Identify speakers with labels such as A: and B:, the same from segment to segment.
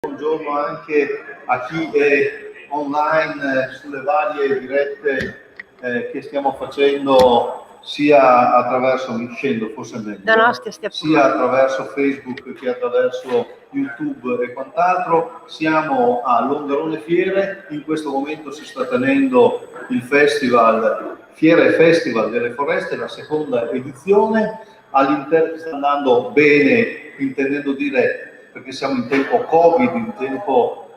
A: Buongiorno anche a chi è online sulle varie dirette che stiamo facendo sia attraverso, mi scendo forse meglio, sia attraverso Facebook che attraverso YouTube e quant'altro. Siamo a Longarone Fiere, in questo momento si sta tenendo il festival, Fiera e Festival delle Foreste, la seconda edizione, all'interno sta andando bene, intendendo dire perché siamo in tempo Covid,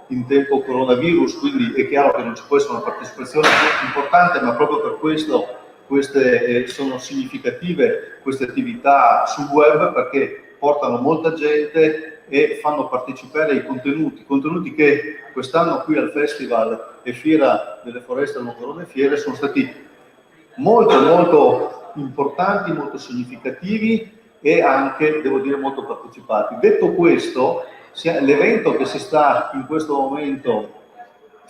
A: in tempo coronavirus, quindi è chiaro che non ci può essere una partecipazione importante, ma proprio per questo queste sono significative queste attività sul web, perché portano molta gente e fanno partecipare ai contenuti che quest'anno qui al Festival e Fiera delle Foreste a Longarone Fiere sono stati molto importanti, molto significativi e anche, devo dire, molto partecipati. Detto questo, l'evento che si sta in questo momento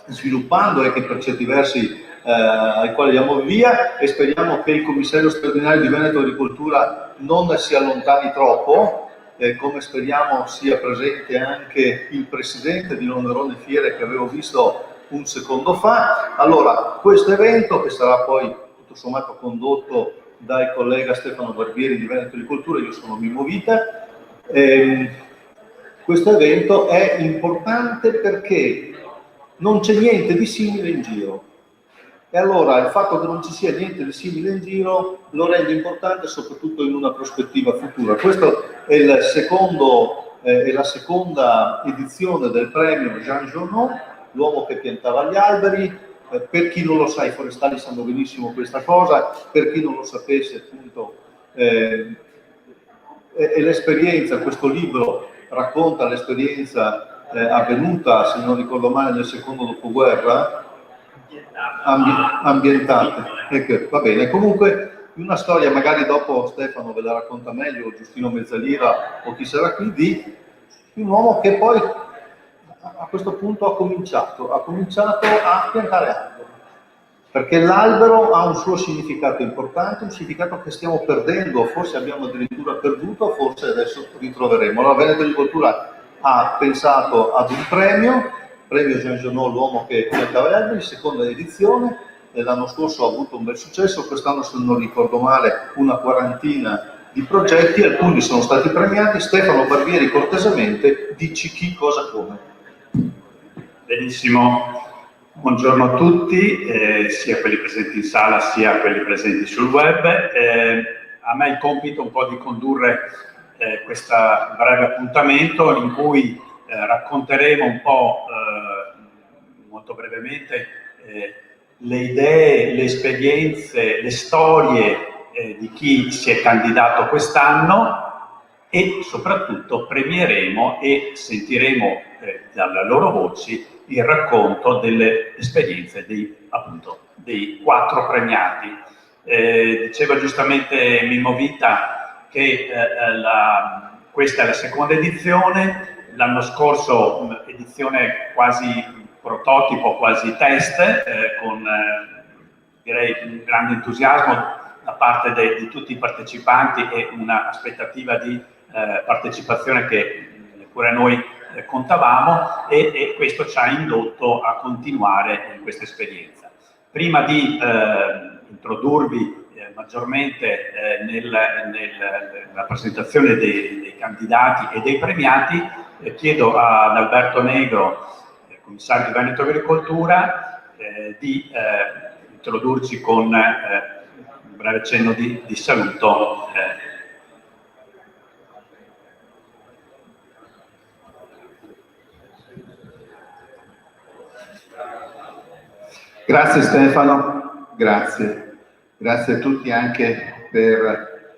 A: sviluppando e che per certi versi ai quali diamo via, e speriamo che il commissario straordinario di Veneto Agricoltura non si allontani troppo, come speriamo sia presente anche il presidente di Longarone Fiere che avevo visto un secondo fa. Allora, questo evento, che sarà poi tutto sommato condotto dal collega Stefano Barbieri di Veneto Agricoltura, io sono Mimmo Vita, questo evento è importante perché non c'è niente di simile in giro. E allora il fatto che non ci sia niente di simile in giro lo rende importante soprattutto in una prospettiva futura. Questo è la seconda edizione del premio Jean Genot, l'uomo che piantava gli alberi. Per chi non lo sa, i forestali sanno benissimo questa cosa, per chi non lo sapesse appunto è l'esperienza, questo libro racconta l'esperienza avvenuta, se non ricordo male, nel secondo dopoguerra, ambientate. Ecco, va bene, comunque una storia, magari dopo Stefano ve la racconta meglio, o Giustino Mezzalira o chi sarà qui, di un uomo che poi a questo punto ha cominciato a piantare alberi, perché l'albero ha un suo significato importante, un significato che stiamo perdendo, forse abbiamo addirittura perduto, forse adesso ritroveremo. Allora Veneto Agricoltura ha pensato ad un premio Jean Genot, l'uomo che piantava gli alberi, seconda edizione. L'anno scorso ha avuto un bel successo, quest'anno, se non ricordo male, una quarantina di progetti, alcuni sono stati premiati. Stefano Barbieri, cortesemente dici chi, cosa, come.
B: Benissimo, buongiorno a tutti, sia quelli presenti in sala sia quelli presenti sul web. A me il compito un po' di condurre questo breve appuntamento in cui racconteremo un po' molto brevemente le idee, le esperienze, le storie di chi si è candidato quest'anno, e soprattutto premieremo e sentiremo dalle loro voci il racconto delle esperienze dei 4 premiati. Diceva giustamente Mimmo Vita che questa è la seconda edizione, l'anno scorso edizione quasi prototipo, quasi test, con direi un grande entusiasmo da parte di tutti i partecipanti e una aspettativa di partecipazione che pure noi contavamo, e questo ci ha indotto a continuare in questa esperienza. Prima di introdurvi maggiormente nella presentazione dei candidati e dei premiati, chiedo ad Alberto Negro, commissario di Veneto Agricoltura, di introdurci con un breve cenno di saluto.
A: Grazie Stefano, grazie a tutti anche per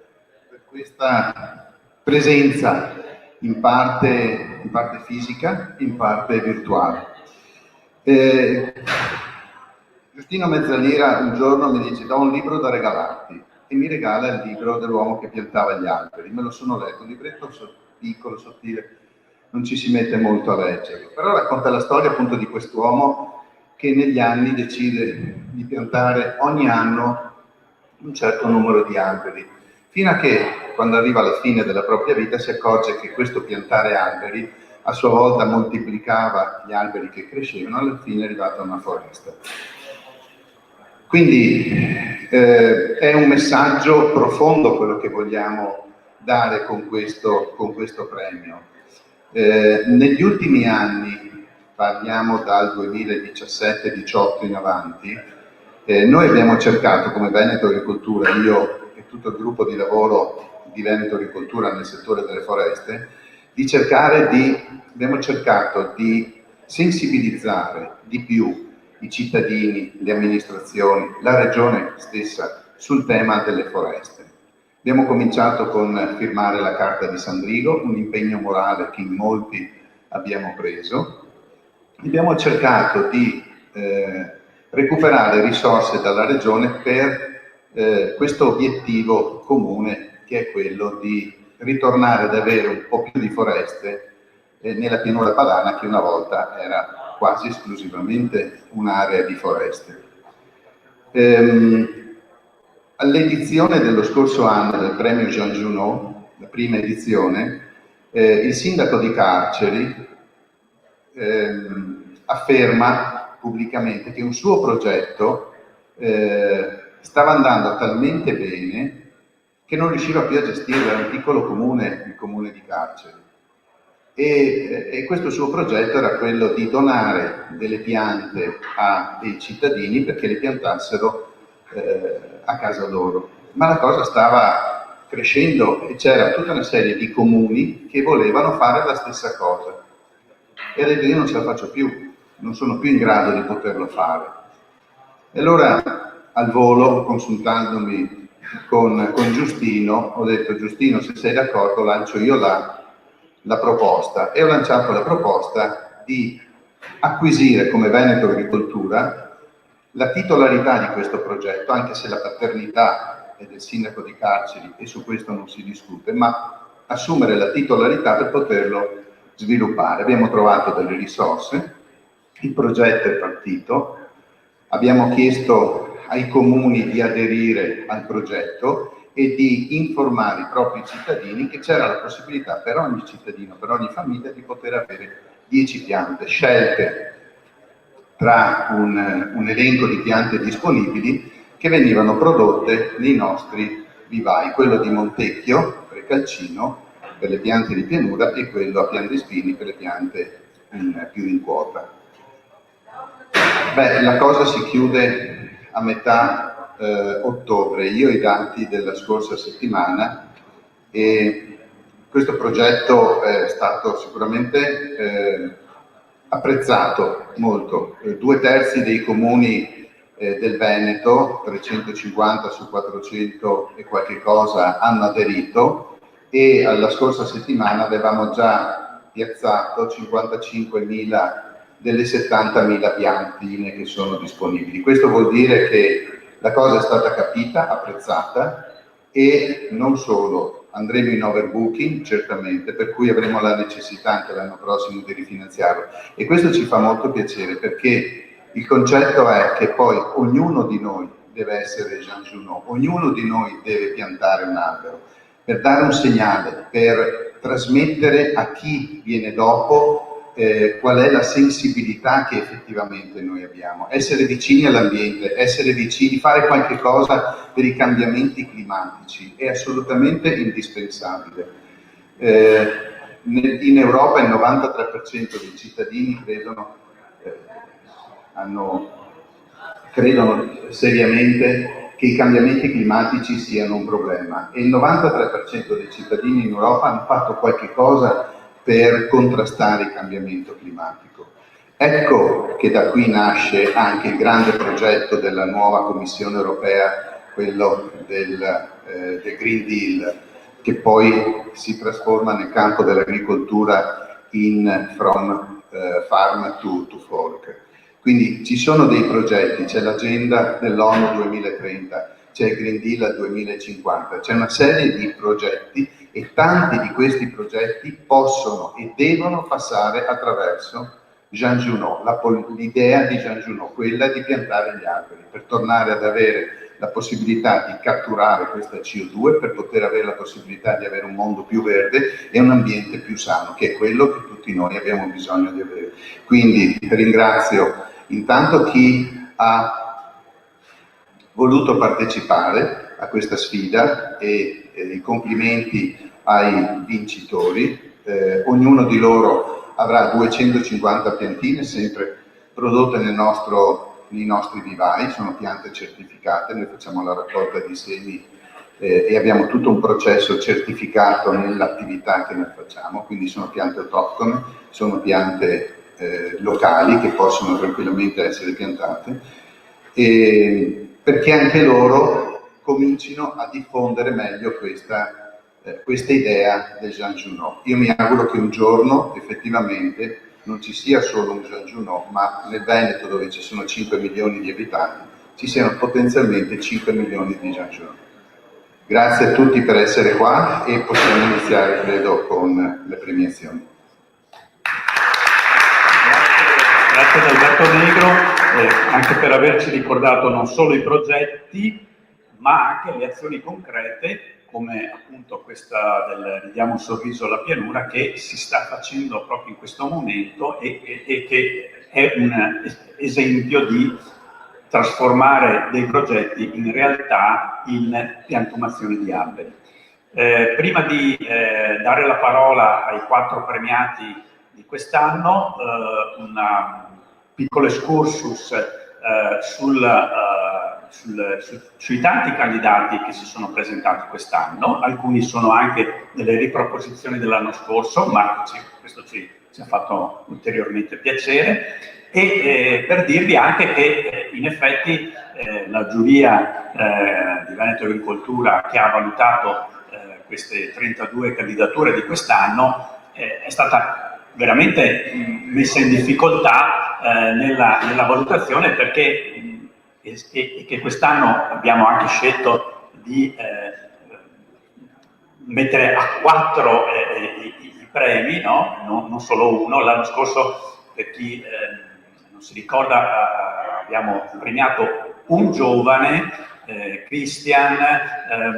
A: questa presenza in parte fisica, in parte virtuale. Giustino Mezzalira un giorno mi dice: "Do un libro da regalarti", e mi regala il libro dell'uomo che piantava gli alberi. Me lo sono letto, un libretto piccolo, sottile, non ci si mette molto a leggerlo, però racconta la storia appunto di quest'uomo che negli anni decide di piantare ogni anno un certo numero di alberi, fino a che, quando arriva alla fine della propria vita, si accorge che questo piantare alberi a sua volta moltiplicava gli alberi che crescevano, alla fine è arrivata una foresta. Quindi è un messaggio profondo quello che vogliamo dare con questo premio. Negli ultimi anni, parliamo dal 2017-18 in avanti, noi abbiamo cercato come Veneto Agricoltura, io e tutto il gruppo di lavoro di Veneto Agricoltura nel settore delle foreste, abbiamo cercato di sensibilizzare di più i cittadini, le amministrazioni, la regione stessa sul tema delle foreste. Abbiamo cominciato con firmare la Carta di Sandrigo, un impegno morale che in molti abbiamo preso. Abbiamo cercato di recuperare risorse dalla regione per questo obiettivo comune, che è quello di ritornare ad avere un po' più di foreste nella pianura padana, che una volta era quasi esclusivamente un'area di foreste. All'edizione dello scorso anno del premio Jean Junot, la prima edizione, il sindaco di Carceri afferma pubblicamente che un suo progetto stava andando talmente bene che non riusciva più a gestire, era un piccolo comune, il comune di Carceri. E questo suo progetto era quello di donare delle piante a dei cittadini perché le piantassero a casa loro. Ma la cosa stava crescendo e c'era tutta una serie di comuni che volevano fare la stessa cosa. E ha detto: io non ce la faccio più, non sono più in grado di poterlo fare. E allora, al volo, consultandomi con Giustino, ho detto: Giustino, se sei d'accordo lancio io la proposta, e ho lanciato la proposta di acquisire come Veneto Agricoltura la titolarità di questo progetto, anche se la paternità è del sindaco di Carceri e su questo non si discute, ma assumere la titolarità per poterlo sviluppare. Abbiamo trovato delle risorse, il progetto è partito, abbiamo chiesto ai comuni di aderire al progetto e di informare i propri cittadini che c'era la possibilità per ogni cittadino, per ogni famiglia, di poter avere 10 piante scelte tra un elenco di piante disponibili che venivano prodotte nei nostri vivai, quello di Montecchio, Precalcino, per le piante di pianura, e quello a Piandespini per le piante più in quota. Beh, la cosa si chiude a metà ottobre. Io ho i dati della scorsa settimana e questo progetto è stato sicuramente apprezzato molto. 2/3 dei comuni del Veneto, 350 su 400 e qualche cosa, hanno aderito, e alla scorsa settimana avevamo già piazzato 55.000 delle 70.000 piantine che sono disponibili. Questo vuol dire che la cosa è stata capita, apprezzata, e non solo, andremo in overbooking certamente, per cui avremo la necessità anche l'anno prossimo di rifinanziarlo, e questo ci fa molto piacere, perché il concetto è che poi ognuno di noi deve essere Jean Junot, ognuno di noi deve piantare un albero per dare un segnale, per trasmettere a chi viene dopo qual è la sensibilità che effettivamente noi abbiamo, essere vicini all'ambiente, essere vicini, fare qualche cosa per i cambiamenti climatici è assolutamente indispensabile. In Europa il 93% dei cittadini credono seriamente che i cambiamenti climatici siano un problema, e il 93% dei cittadini in Europa hanno fatto qualche cosa per contrastare il cambiamento climatico. Ecco che da qui nasce anche il grande progetto della nuova Commissione europea, quello del Green Deal, che poi si trasforma nel campo dell'agricoltura from farm to fork. Quindi ci sono dei progetti, c'è l'agenda dell'ONU 2030, c'è il Green Deal al 2050, c'è una serie di progetti, e tanti di questi progetti possono e devono passare attraverso Jean Junot, l'idea di Jean Junot, quella di piantare gli alberi, per tornare ad avere la possibilità di catturare questa CO2, per poter avere la possibilità di avere un mondo più verde e un ambiente più sano, che è quello che tutti noi abbiamo bisogno di avere. Quindi ringrazio intanto chi ha voluto partecipare a questa sfida e i complimenti ai vincitori. Ognuno di loro avrà 250 piantine, sempre prodotte nei nostri vivai, sono piante certificate, noi facciamo la raccolta di semi e abbiamo tutto un processo certificato nell'attività che noi facciamo, quindi sono piante autoctone, sono piante locali che possono tranquillamente essere piantate, perché anche loro comincino a diffondere meglio questa idea del Jean Junot. Io mi auguro che un giorno effettivamente non ci sia solo un Jean Junot, ma nel Veneto, dove ci sono 5 milioni di abitanti, ci siano potenzialmente 5 milioni di Jean Junot. Grazie a tutti per essere qua e possiamo iniziare, credo, con le premiazioni.
B: Grazie ad Alberto Negro, anche per averci ricordato non solo i progetti, ma anche le azioni concrete, come appunto questa del Ridiamo un sorriso alla pianura, che si sta facendo proprio in questo momento e che è un esempio di trasformare dei progetti in realtà in piantumazione di alberi. Prima di dare la parola ai 4 premiati di quest'anno, un piccolo excursus sui tanti candidati che si sono presentati quest'anno. Alcuni sono anche delle riproposizioni dell'anno scorso, ma questo ci ha fatto ulteriormente piacere, e per dirvi anche che in effetti la giuria di Veneto Agricoltura, che ha valutato queste 32 candidature di quest'anno, è stata veramente messa in difficoltà nella valutazione, perché e che quest'anno abbiamo anche scelto di mettere a 4 i premi, no? Non solo uno. L'anno scorso, per chi non si ricorda, abbiamo premiato un giovane, Christian,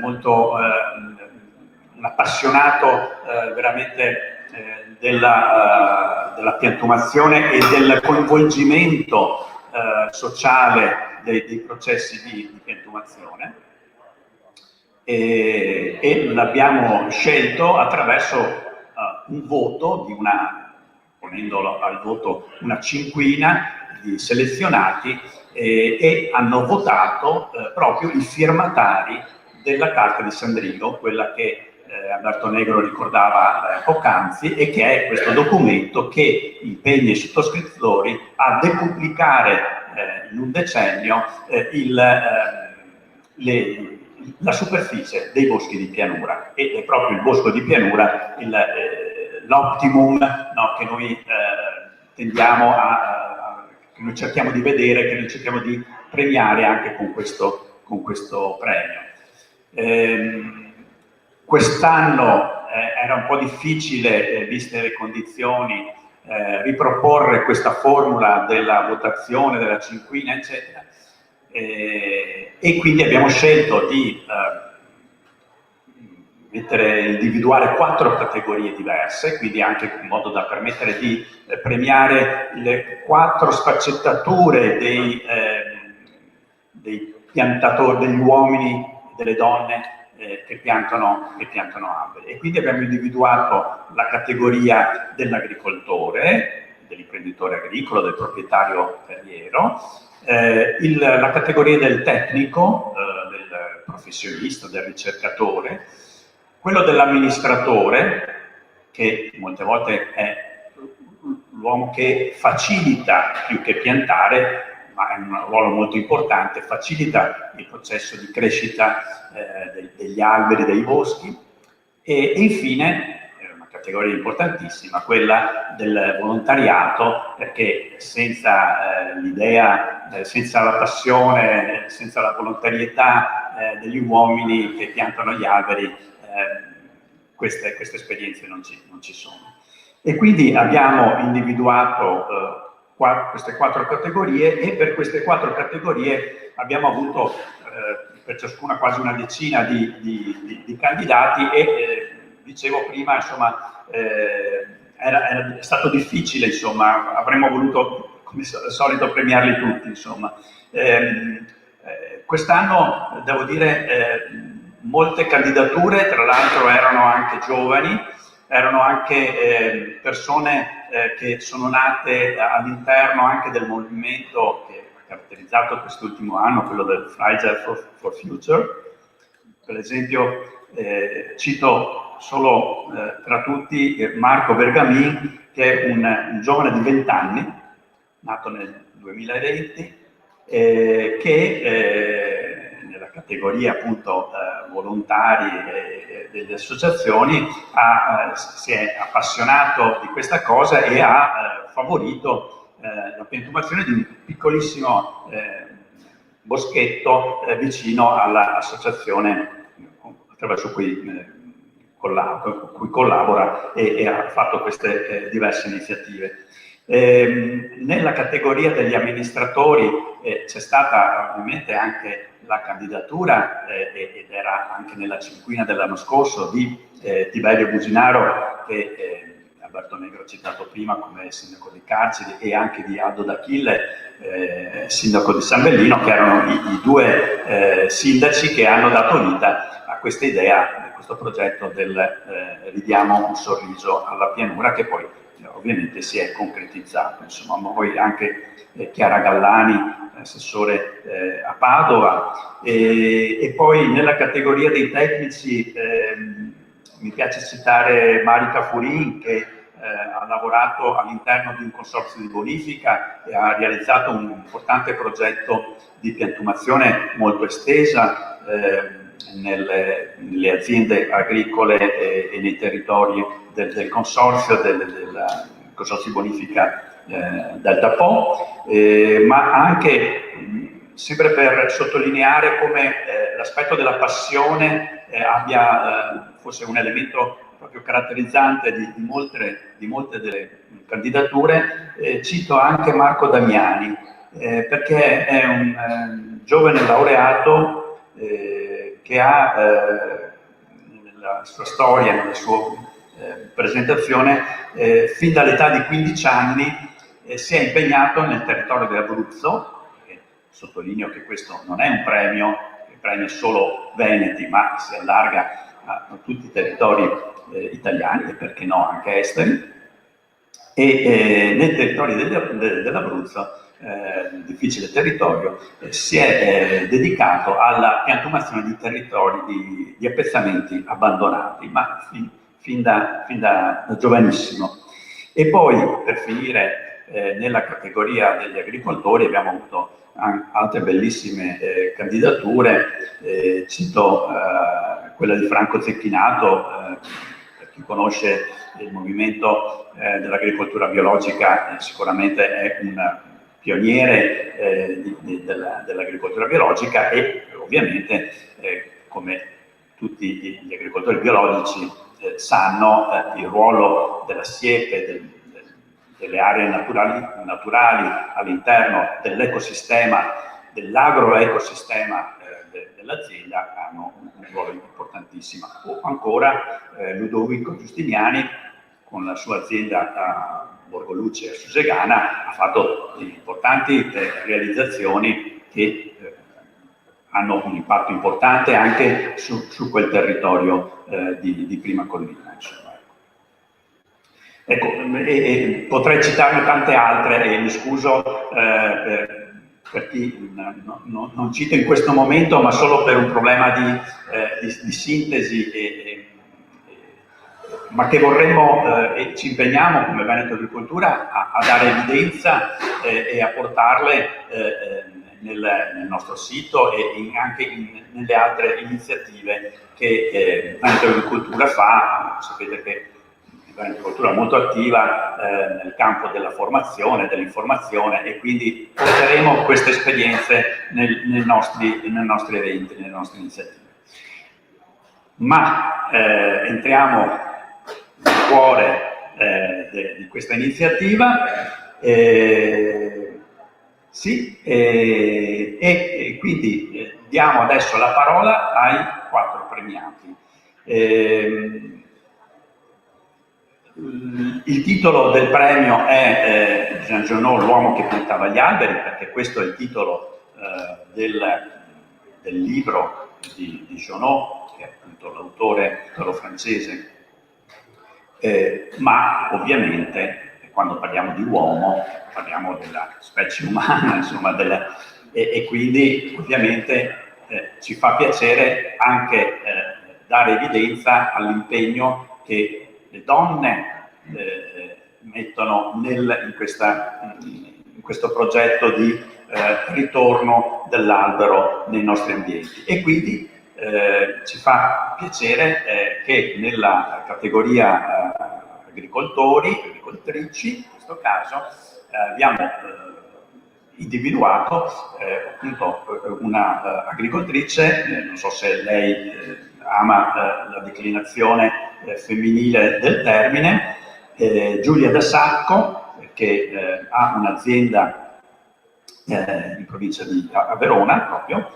B: molto un appassionato veramente della piantumazione e del coinvolgimento sociale dei processi di piantumazione, e l'abbiamo scelto attraverso un voto ponendolo al voto una cinquina di selezionati, e hanno votato proprio i firmatari della Carta di Sandrigo, quella che Alberto Negro ricordava poc'anzi, e che è questo documento che impegna i sottoscrittori a decuplicare in un decennio la superficie dei boschi di pianura, e è proprio il bosco di pianura l'optimum, no, che noi tendiamo che noi cerchiamo di vedere, che noi cerchiamo di premiare anche con questo premio. Quest'anno era un po' difficile, viste le condizioni, riproporre questa formula della votazione, della cinquina, eccetera, e quindi abbiamo scelto di individuare 4 categorie diverse, quindi anche in modo da permettere di premiare le 4 sfaccettature dei piantatori, degli uomini e delle donne che piantano alberi. E quindi abbiamo individuato la categoria dell'agricoltore, dell'imprenditore agricolo, del proprietario terriero, la categoria del tecnico, del professionista, del ricercatore, quello dell'amministratore, che molte volte è l'uomo che facilita più che piantare, ma è un ruolo molto importante, facilita il processo di crescita degli alberi, dei boschi, e infine, una categoria importantissima, quella del volontariato, perché senza l'idea, senza la passione, senza la volontarietà degli uomini che piantano gli alberi, queste esperienze non ci sono. E quindi abbiamo individuato queste 4 categorie, e per queste 4 categorie abbiamo avuto per ciascuna quasi una decina di candidati e dicevo prima, insomma, è stato difficile, insomma, avremmo voluto come al solito premiarli tutti, insomma. Quest'anno, devo dire, molte candidature, tra l'altro erano anche giovani, erano anche persone che sono nate all'interno anche del movimento che ha caratterizzato quest'ultimo anno, quello del Fridays for Future. Per esempio, cito solo tra tutti Marco Bergamin, che è un giovane di 20 anni, nato nel 2020, che nella categoria appunto volontari delle associazioni si è appassionato di questa cosa e ha favorito la piantumazione di un piccolissimo boschetto vicino all'associazione attraverso cui collabora e ha fatto queste diverse iniziative. Nella categoria degli amministratori c'è stata ovviamente anche la candidatura ed era anche nella cinquina dell'anno scorso di Tiberio Buginaro, che Alberto Negro ha citato prima come sindaco di Carceri, e anche di Aldo D'Achille, sindaco di San Bellino, che erano i 2 sindaci che hanno dato vita a questa idea, a questo progetto del ridiamo un sorriso alla pianura, che poi ovviamente si è concretizzato. Insomma, poi anche Chiara Gallani, assessore a Padova, e poi nella categoria dei tecnici mi piace citare Marica Furin, che ha lavorato all'interno di un consorzio di bonifica e ha realizzato un importante progetto di piantumazione molto estesa nelle aziende agricole e nei territori del consorzio, del consorzio di bonifica Delta Po, ma anche sempre per sottolineare come l'aspetto della passione fosse un elemento proprio caratterizzante di molte delle candidature. Cito anche Marco Damiani, perché è un giovane laureato che ha nella sua storia, nella sua presentazione, fin dall'età di 15 anni si è impegnato nel territorio dell'Abruzzo, e sottolineo che questo non è un premio che premia solo veneti, ma si allarga a tutti i territori italiani e perché no anche esteri, e nei territori dell'Abruzzo, difficile territorio, si è dedicato alla piantumazione di territori, di appezzamenti abbandonati, ma fin da giovanissimo. E poi, per finire, nella categoria degli agricoltori abbiamo avuto altre bellissime candidature. Cito quella di Franco Zecchinato, per chi conosce il movimento dell'agricoltura biologica, sicuramente è un pioniere dell'agricoltura biologica, e ovviamente come tutti gli agricoltori biologici sanno, il ruolo della siepe, delle aree naturali all'interno dell'ecosistema, dell'agroecosistema dell'azienda, hanno un ruolo importantissimo. O ancora Ludovico Giustiniani, con la sua azienda a Borgoluce a Susegana, ha fatto importanti realizzazioni che hanno un impatto importante anche su quel territorio di Prima Collina. Insomma. Ecco, potrei citarne tante altre, e mi scuso per chi non cito in questo momento, ma solo per un problema di sintesi, ma che vorremmo e ci impegniamo come Veneto Agricoltura a dare evidenza e a portarle nel nostro sito e anche nelle altre iniziative che Veneto Agricoltura fa. Sapete che Agricoltura molto attiva nel campo della formazione, dell'informazione, e quindi porteremo queste esperienze nei nostri eventi, nelle nostre iniziative. Ma entriamo nel cuore di questa iniziativa. Sì, e quindi diamo adesso la parola ai 4 premiati. Il titolo del premio è Jean Genot, l'uomo che piantava gli alberi, perché questo è il titolo del libro di Genot, che è appunto l'autore italo-francese, ma ovviamente quando parliamo di uomo parliamo della specie umana, insomma, e quindi ovviamente ci fa piacere anche dare evidenza all'impegno che le donne mettono in questo progetto di ritorno dell'albero nei nostri ambienti. E quindi ci fa piacere che nella categoria agricoltori, agricoltrici, in questo caso, abbiamo individuato appunto una agricoltrice, non so se lei ama la declinazione femminile del termine, Giulia Da Sacco, che ha un'azienda in provincia a Verona proprio,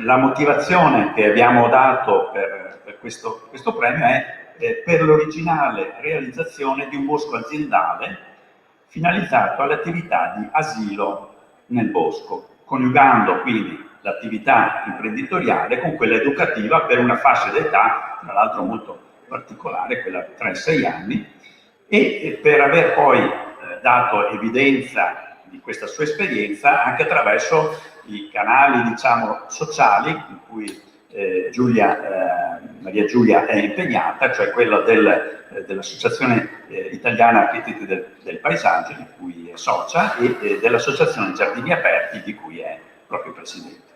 B: la motivazione che abbiamo dato per questo premio è per l'originale realizzazione di un bosco aziendale finalizzato all'attività di asilo nel bosco, coniugando quindi l'attività imprenditoriale con quella educativa per una fascia d'età, tra l'altro molto particolare, quella di 3-6 anni, e per aver poi dato evidenza di questa sua esperienza anche attraverso i canali, diciamo, sociali in cui Maria Giulia è impegnata, cioè quello dell'Associazione Italiana Architetti del Paesaggio, di cui è socia, e dell'Associazione Giardini Aperti, di cui è proprio presidente.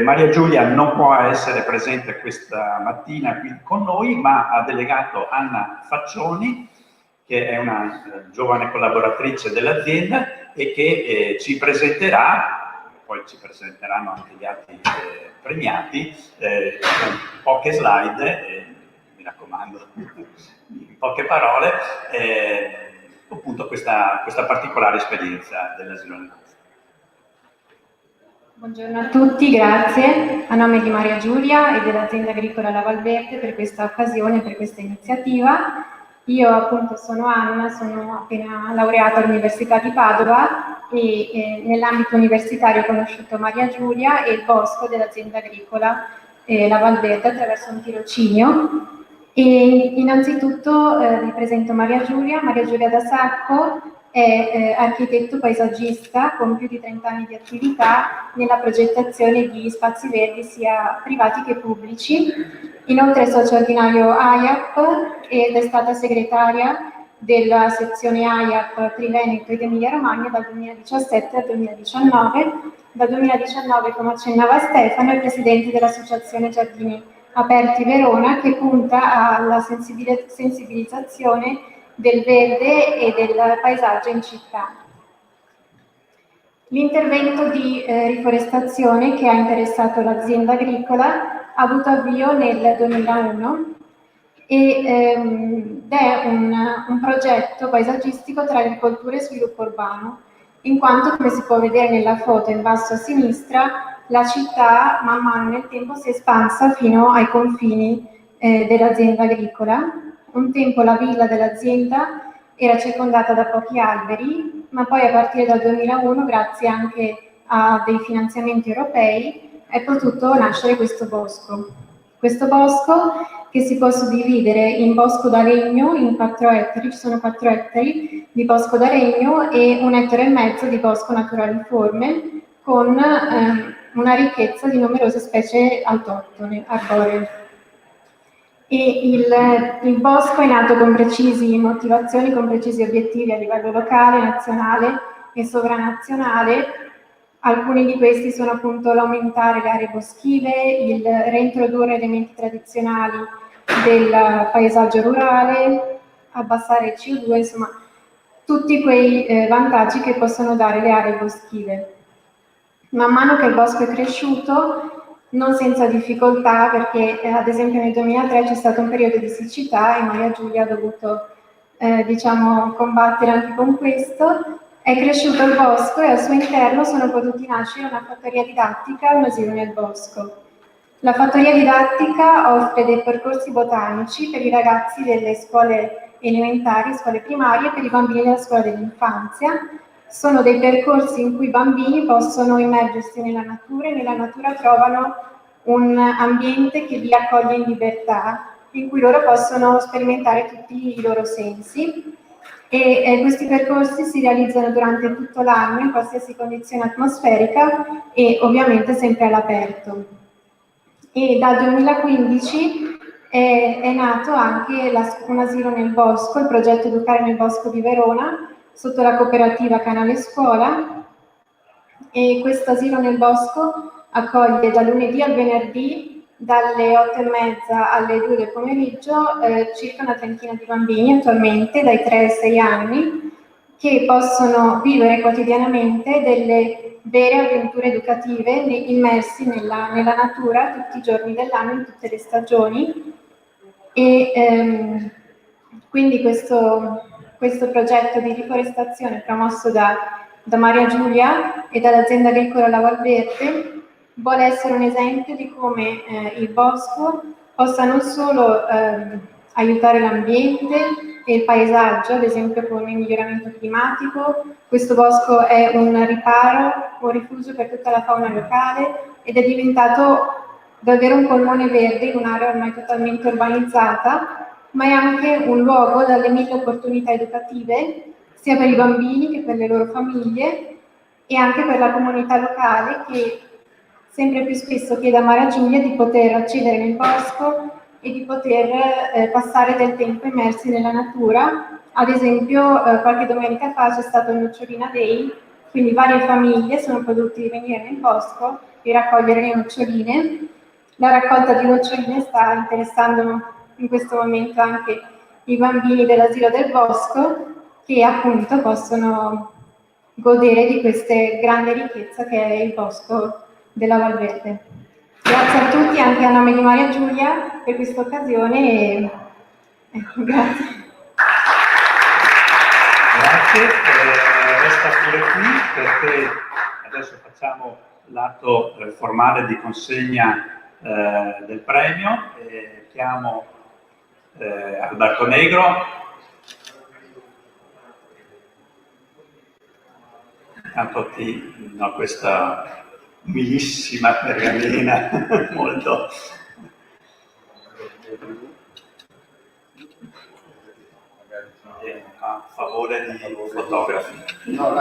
B: Maria Giulia non può essere presente questa mattina qui con noi, ma ha delegato Anna Faccioni, che è una giovane collaboratrice dell'azienda e che ci presenterà, poi ci presenteranno anche gli altri premiati, con poche slide, mi raccomando, in poche parole, appunto questa particolare esperienza dell'asilo nel bosco.
C: Buongiorno a tutti, grazie a nome di Maria Giulia e dell'azienda agricola La Valverde per questa occasione, per questa iniziativa. Io appunto sono Anna, sono appena laureata all'Università di Padova e nell'ambito universitario ho conosciuto Maria Giulia e il bosco dell'azienda agricola La Valverde attraverso un tirocinio. E innanzitutto vi presento Maria Giulia Da Sacco, è architetto paesaggista con più di 30 anni di attività nella progettazione di spazi verdi sia privati che pubblici. Inoltre è socio ordinario AIAP ed è stata segretaria della sezione AIAP Triveneto ed Emilia Romagna dal 2017 al 2019. Dal 2019, come accennava Stefano, è presidente dell'Associazione Giardini Aperti Verona, che punta alla sensibilizzazione del verde e del paesaggio in città. L'intervento di riforestazione che ha interessato l'azienda agricola ha avuto avvio nel 2001 ed è un progetto paesaggistico tra agricoltura e sviluppo urbano, in quanto, come si può vedere nella foto in basso a sinistra, la città man mano nel tempo si è espansa fino ai confini dell'azienda agricola. Un tempo la villa dell'azienda era circondata da pochi alberi, ma poi a partire dal 2001, grazie anche a dei finanziamenti europei, è potuto nascere questo bosco. Questo bosco che si può suddividere in bosco da legno in 4 ettari, ci sono 4 ettari di bosco da legno e 1,5 ettari di bosco naturaliforme, con una ricchezza di numerose specie autoctone, arboree. E il bosco è nato con precise motivazioni, con precisi obiettivi a livello locale, nazionale e sovranazionale. Alcuni di questi sono appunto l'aumentare le aree boschive, il reintrodurre elementi tradizionali del paesaggio rurale, abbassare il CO2, insomma tutti quei vantaggi che possono dare le aree boschive. Man mano che il bosco è cresciuto, non senza difficoltà, perché ad esempio nel 2003 c'è stato un periodo di siccità e Maria Giulia ha dovuto diciamo, combattere anche con questo. È cresciuto il bosco e al suo interno sono potuti nascere una fattoria didattica e un asilo nel bosco. La fattoria didattica offre dei percorsi botanici per i ragazzi delle scuole elementari, scuole primarie e per i bambini della scuola dell'infanzia. Sono dei percorsi in cui i bambini possono immergersi nella natura e nella natura trovano un ambiente che li accoglie in libertà, in cui loro possono sperimentare tutti i loro sensi. Questi percorsi si realizzano durante tutto l'anno in qualsiasi condizione atmosferica e ovviamente sempre all'aperto. E dal 2015 è nato anche un asilo nel bosco, il progetto Educare nel Bosco di Verona, sotto la cooperativa Canale Scuola, e questo asilo nel bosco accoglie da lunedì al venerdì, dalle 8:30 alle 2 del pomeriggio, circa una trentina di bambini attualmente, dai 3 ai 6 anni, che possono vivere quotidianamente delle vere avventure educative immersi nella natura tutti i giorni dell'anno, in tutte le stagioni. E quindi questo progetto di riforestazione promosso da Maria Giulia e dall'azienda agricola La Valverde vuole essere un esempio di come il bosco possa non solo aiutare l'ambiente e il paesaggio, ad esempio con il miglioramento climatico. Questo bosco è un riparo, un rifugio per tutta la fauna locale ed è diventato davvero un polmone verde in un'area ormai totalmente urbanizzata, ma è anche un luogo dalle 1000 opportunità educative, sia per i bambini che per le loro famiglie e anche per la comunità locale che sempre più spesso chiede a Maria Giulia di poter accedere nel bosco e di poter passare del tempo immersi nella natura. Ad esempio, qualche domenica fa c'è stato il Nocciolina Day, quindi varie famiglie sono potute venire nel bosco e raccogliere le noccioline. La raccolta di noccioline sta interessando in questo momento anche i bambini dell'asilo del bosco, che appunto possono godere di questa grande ricchezza che è il bosco della Valverde. Grazie a tutti, anche a nome di Maria Giulia, per questa occasione e grazie.
B: Grazie, resta pure qui perché adesso facciamo l'atto formale di consegna del premio. Chiamo Alberto Negro. Intanto ti do questa umilissima pergamena molto a favore di fotografi.
A: No.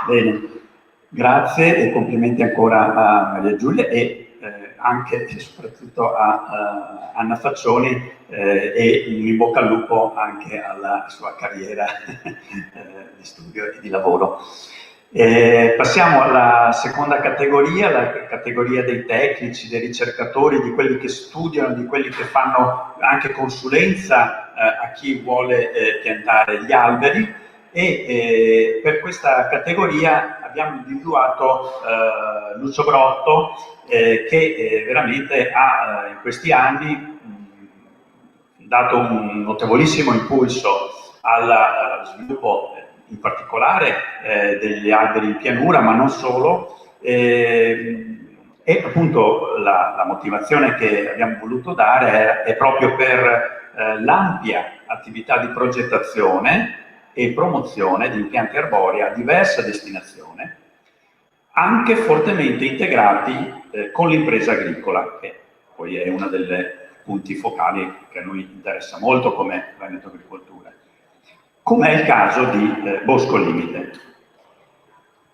B: Bene, grazie e complimenti ancora a Maria Giulia e anche e soprattutto a Anna Faccioni e un in bocca al lupo anche alla sua carriera di studio e di lavoro. Passiamo alla seconda categoria, la categoria dei tecnici, dei ricercatori, di quelli che studiano, di quelli che fanno anche consulenza a chi vuole piantare gli alberi. E per questa categoria abbiamo individuato Lucio Brotto, che veramente ha in questi anni dato un notevolissimo impulso allo sviluppo in particolare degli alberi in pianura, ma non solo, e appunto la motivazione che abbiamo voluto dare è proprio per l'ampia attività di progettazione e promozione di impianti arborei a diversa destinazione, anche fortemente integrati con l'impresa agricola, che poi è uno dei punti focali che a noi interessa molto come Veneto Agricoltura, come è il caso di Bosco Limite.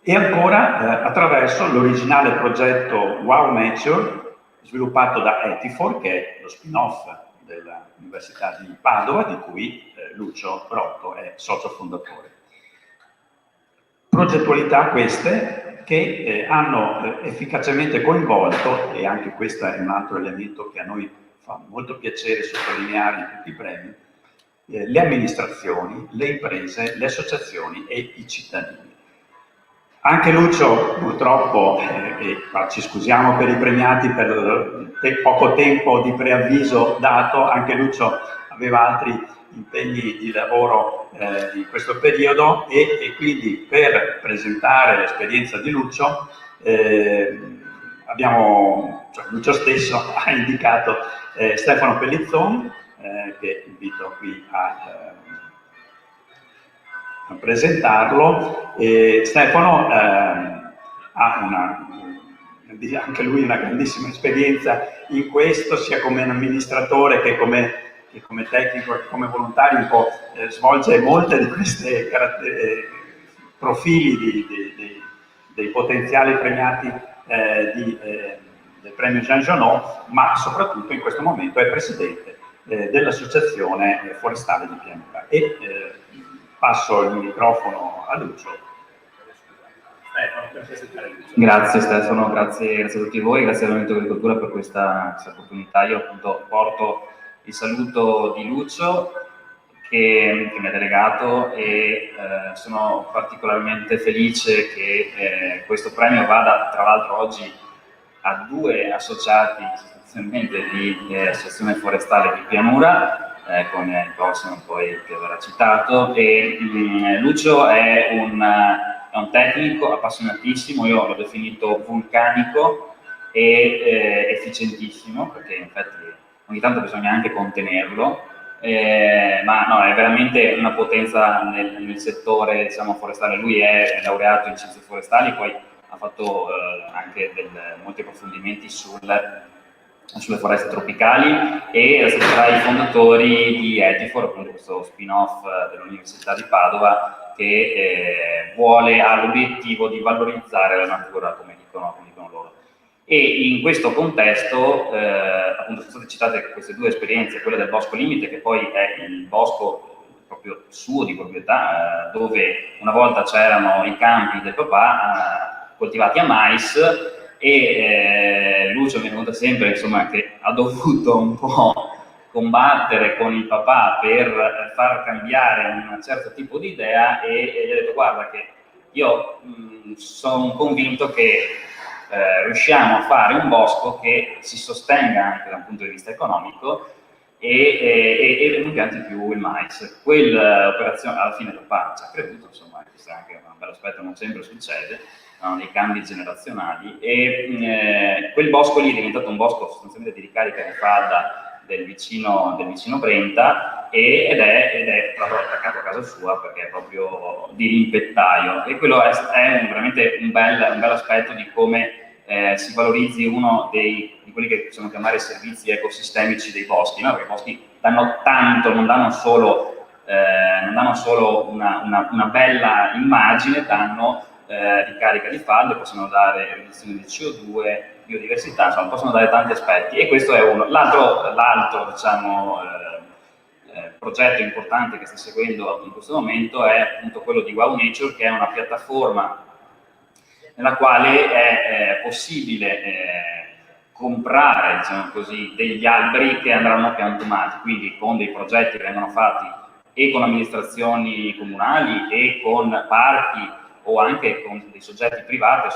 B: E ancora attraverso l'originale progetto Wow Nature, sviluppato da Etifor, che è lo spin-off dell'Università di Padova, di cui Lucio Brotto è socio fondatore. Progettualità queste che hanno efficacemente coinvolto, e anche questo è un altro elemento che a noi fa molto piacere sottolineare in tutti i premi, le amministrazioni, le imprese, le associazioni e i cittadini. Anche Lucio, purtroppo, ci scusiamo per i premiati per poco tempo di preavviso dato, anche Lucio aveva altri impegni di lavoro in questo periodo e quindi per presentare l'esperienza di Lucio Lucio stesso ha indicato Stefano Pellizzoni, che invito qui a presentarlo. Stefano ha anche lui una grandissima esperienza in questo, sia come amministratore che come tecnico, che come volontario, svolge molte di queste profili dei potenziali premiati del premio Jean Genot, ma soprattutto in questo momento è presidente dell'Associazione Forestale di Pianura. Passo il microfono a Lucio.
D: Grazie Stefano, grazie a tutti voi, grazie al Movimento Agricoltura per questa opportunità. Io appunto porto il saluto di Lucio che mi ha delegato e sono particolarmente felice che questo premio vada tra l'altro oggi a 2 associati sostanzialmente di Associazione Forestale di Pianura, con il prossimo poi che verrà citato. Lucio è un tecnico appassionatissimo, io l'ho definito vulcanico e efficientissimo, perché in effetti ogni tanto bisogna anche contenerlo, ma no, è veramente una potenza nel settore, diciamo, forestale. Lui è laureato in scienze forestali, poi ha fatto anche molti approfondimenti sulle foreste tropicali e è stato tra i fondatori di Etifor, appunto questo spin-off dell'Università di Padova che ha l'obiettivo di valorizzare la natura, come dicono loro. E in questo contesto appunto sono state citate queste 2 esperienze, quella del Bosco Limite, che poi è il bosco proprio suo di proprietà, dove una volta c'erano i campi del papà coltivati a mais, e Lucio mi racconta sempre, insomma, che ha dovuto un po' combattere con il papà per far cambiare un certo tipo di idea e gli ha detto: guarda che io sono convinto che riusciamo a fare un bosco che si sostenga anche da un punto di vista economico e non pianti più il mais. Quell'operazione alla fine il papà ci ha creduto, insomma, questo è anche un bel aspetto, non sempre succede, dei cambi generazionali, e quel bosco lì è diventato un bosco sostanzialmente di ricarica di falda del vicino Brenta ed è proprio attaccato a casa sua perché è proprio di rimpettaio, e quello è veramente un bel aspetto di come si valorizzi uno di quelli che possiamo chiamare servizi ecosistemici dei boschi, no? Perché i boschi danno tanto, non danno solo una bella immagine, danno ricarica di falde, possono dare riduzione di CO2, biodiversità, insomma, possono dare tanti aspetti, e questo è uno. L'altro diciamo, progetto importante che sta seguendo in questo momento è appunto quello di Wow Nature, che è una piattaforma nella quale è possibile comprare, diciamo così, degli alberi che andranno piantumati, quindi con dei progetti che vengono fatti e con amministrazioni comunali e con parchi o anche con dei soggetti privati.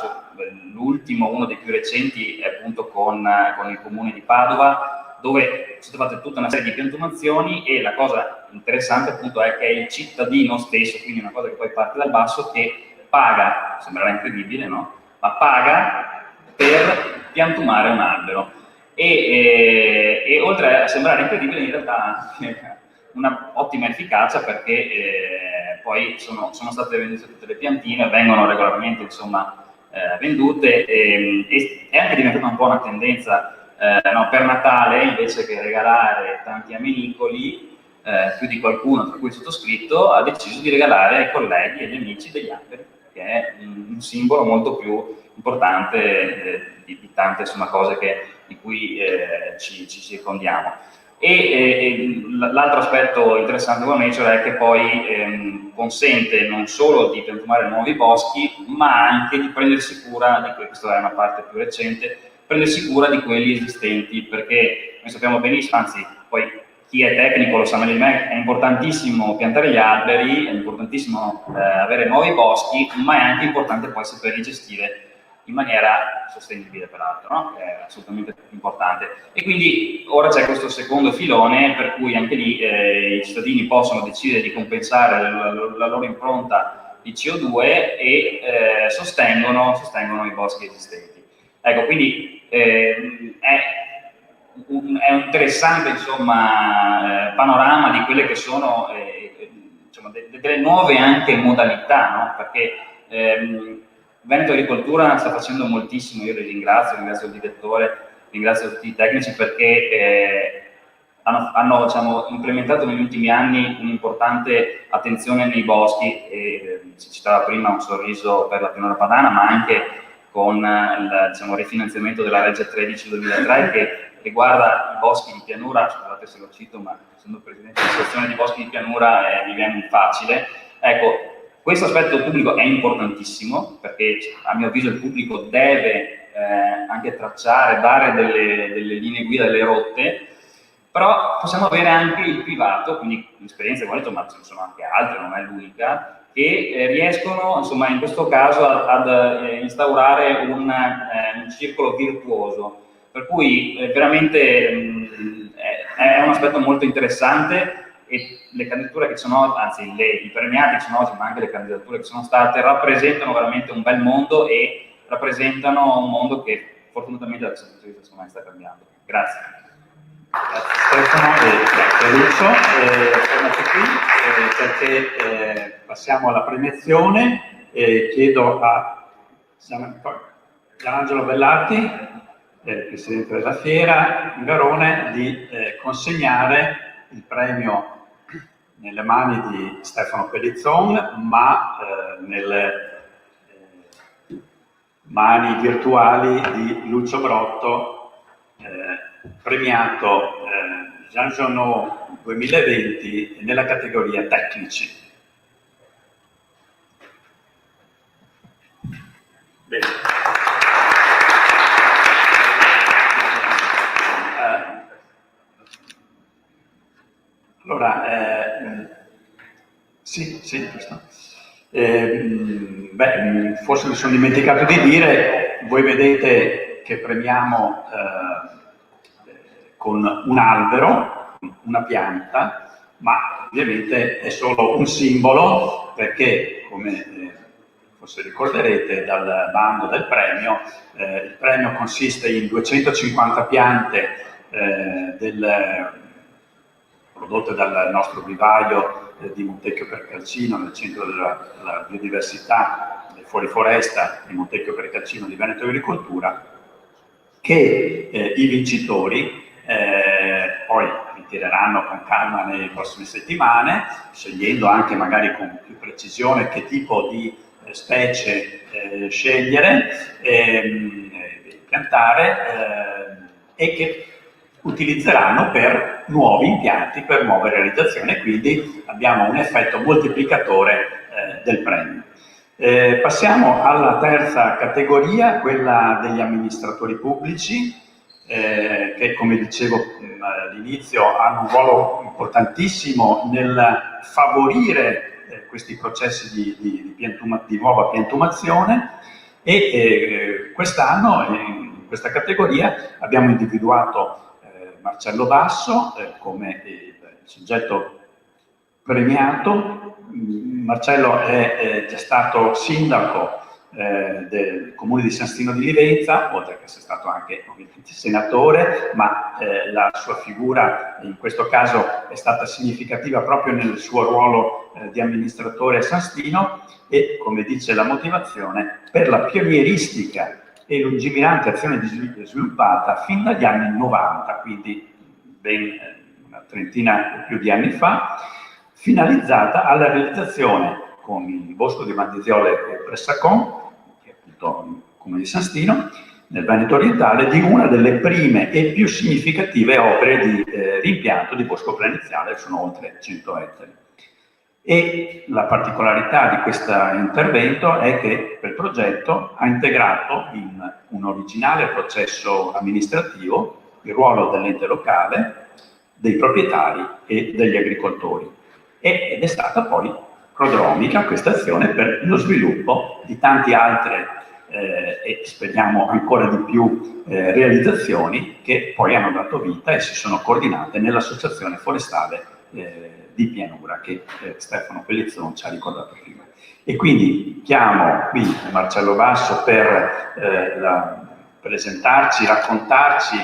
D: L'ultimo, uno dei più recenti, è appunto con il comune di Padova, dove sono fatte tutta una serie di piantumazioni, e la cosa interessante appunto è che è il cittadino stesso, quindi una cosa che poi parte dal basso, che paga, sembrerà incredibile, no? Ma paga per piantumare un albero, e oltre a sembrare incredibile in realtà ha una ottima efficacia, perché poi sono state vendute tutte le piantine, vengono regolarmente, insomma, vendute, e è anche diventata un po' una tendenza, no, per Natale, invece che regalare tanti amenicoli, più di qualcuno, tra cui il sottoscritto, ha deciso di regalare ai colleghi e agli amici degli alberi, che è un simbolo molto più importante di tante, insomma, cose di cui ci circondiamo. E l'altro aspetto interessante di Wow Nature è che poi consente non solo di piantumare nuovi boschi, ma anche di prendersi cura di questa è una parte più recente, prendersi cura di quelli esistenti, perché noi sappiamo benissimo, anzi poi chi è tecnico lo sa meglio di me, è importantissimo piantare gli alberi, è importantissimo avere nuovi boschi, ma è anche importante poi saperli gestire in maniera sostenibile, peraltro, no? È assolutamente importante. E quindi ora c'è questo secondo filone per cui anche lì i cittadini possono decidere di compensare la loro impronta di CO2 e sostengono i boschi esistenti. Ecco, quindi è un interessante, insomma, panorama di quelle che sono insomma, delle nuove anche modalità, no? Perché Veneto Agricoltura sta facendo moltissimo, io li ringrazio il direttore, ringrazio tutti i tecnici perché hanno diciamo, implementato negli ultimi anni un'importante attenzione nei boschi, e si citava prima un sorriso per la pianura padana, ma anche con il diciamo, rifinanziamento della legge 13/2003 che riguarda i boschi di pianura. Scusate se lo cito, ma essendo presidente di sezione di boschi di pianura mi viene facile. Ecco, questo aspetto pubblico è importantissimo perché a mio avviso il pubblico deve anche tracciare, dare delle linee guida, delle rotte, però possiamo avere anche il privato, quindi l'esperienza di Veneto, ma ce ne sono anche altre, non è l'unica, che riescono insomma in questo caso ad instaurare un circolo virtuoso, per cui veramente è un aspetto molto interessante. E le candidature che sono, anzi i premiati che sono oggi, ma anche le candidature che sono state, rappresentano veramente un bel mondo e rappresentano un mondo che fortunatamente da questo punto di vista sta cambiando. Grazie.
B: Grazie Stefano e grazie Lucio. Tornate qui perché passiamo alla premiazione e chiedo a Gianangelo Bellati, Presidente della Fiera in Garone, di consegnare il premio nelle mani di Stefano Pellizzon, ma nelle mani virtuali di Lucio Brotto, premiato Jean Genot 2020 nella categoria tecnici. Bene. Allora, sì, questo. Forse mi sono dimenticato di dire, voi vedete che premiamo con un albero, una pianta, ma ovviamente è solo un simbolo perché, come forse ricorderete dal bando del premio, il premio consiste in 250 piante prodotte dal nostro vivaio di Montecchio per Calcino, nel centro della biodiversità del fuoriforesta di Montecchio per Calcino di Veneto Agricoltura, che i vincitori poi ritireranno con calma nelle prossime settimane, scegliendo anche magari con più precisione che tipo di specie scegliere, piantare e che utilizzeranno per nuovi impianti, per nuove realizzazioni, e quindi abbiamo un effetto moltiplicatore del premio. Passiamo alla terza categoria, quella degli amministratori pubblici, che come dicevo all'inizio hanno un ruolo importantissimo nel favorire questi processi di nuova piantumazione, e quest'anno in questa categoria abbiamo individuato Marcello Basso come il soggetto premiato. Marcello è già stato sindaco del comune di San Stino di Livenza, oltre che essere stato anche ovviamente senatore, ma la sua figura in questo caso è stata significativa proprio nel suo ruolo di amministratore a San Stino e, come dice la motivazione, per la pionieristica e lungimirante azione sviluppata fin dagli anni 90, quindi ben una trentina più di anni fa, finalizzata alla realizzazione con il Bosco di Mandiziole e Pressacon, che è appunto il comune di San Stino, nel Veneto orientale, di una delle prime e più significative opere di rimpianto di bosco planiziale, sono oltre 100 ettari. E la particolarità di questo intervento è che quel progetto ha integrato in un originale processo amministrativo il ruolo dell'ente locale, dei proprietari e degli agricoltori. Ed è stata poi prodromica questa azione per lo sviluppo di tante altre e speriamo ancora di più realizzazioni che poi hanno dato vita e si sono coordinate nell'Associazione Forestale di Pianura che Stefano Pellizzon ci ha ricordato prima. E quindi chiamo qui Marcello Basso per presentarci, raccontarci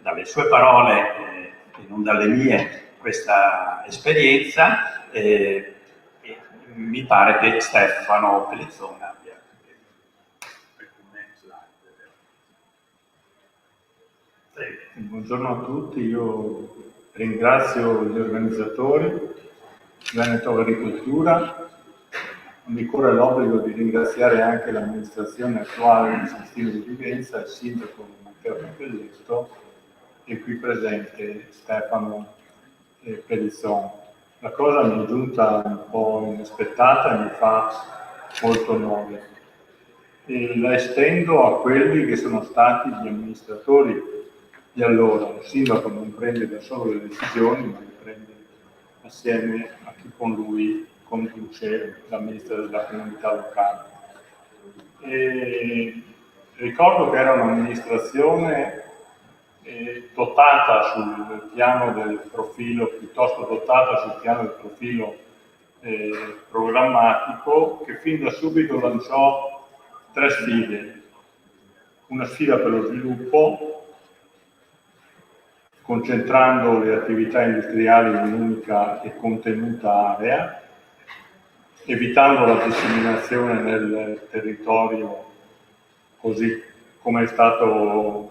B: dalle sue parole e non dalle mie questa esperienza. Mi pare che Stefano Pellizzon abbia alcune slide.
E: Buongiorno a tutti, io ringrazio gli organizzatori, Veneto Agricoltura. Mi corre l'obbligo di ringraziare anche l'amministrazione attuale di San Stino di Vivenza, il sindaco Matteo Cappelletto e qui presente Stefano Pellizzon. La cosa mi è giunta un po' inaspettata e mi fa molto onore. E la estendo a quelli che sono stati gli amministratori di allora. Il sindaco non prende da solo le decisioni, ma le prende assieme a chi con lui conduce l'amministrazione della comunità locale. E ricordo che era un'amministrazione dotata sul piano del profilo, piuttosto dotata sul piano del profilo programmatico, che fin da subito lanciò 3 sfide. Una sfida per lo sviluppo, concentrando le attività industriali in un'unica e contenuta area, evitando la disseminazione nel territorio, così come è stato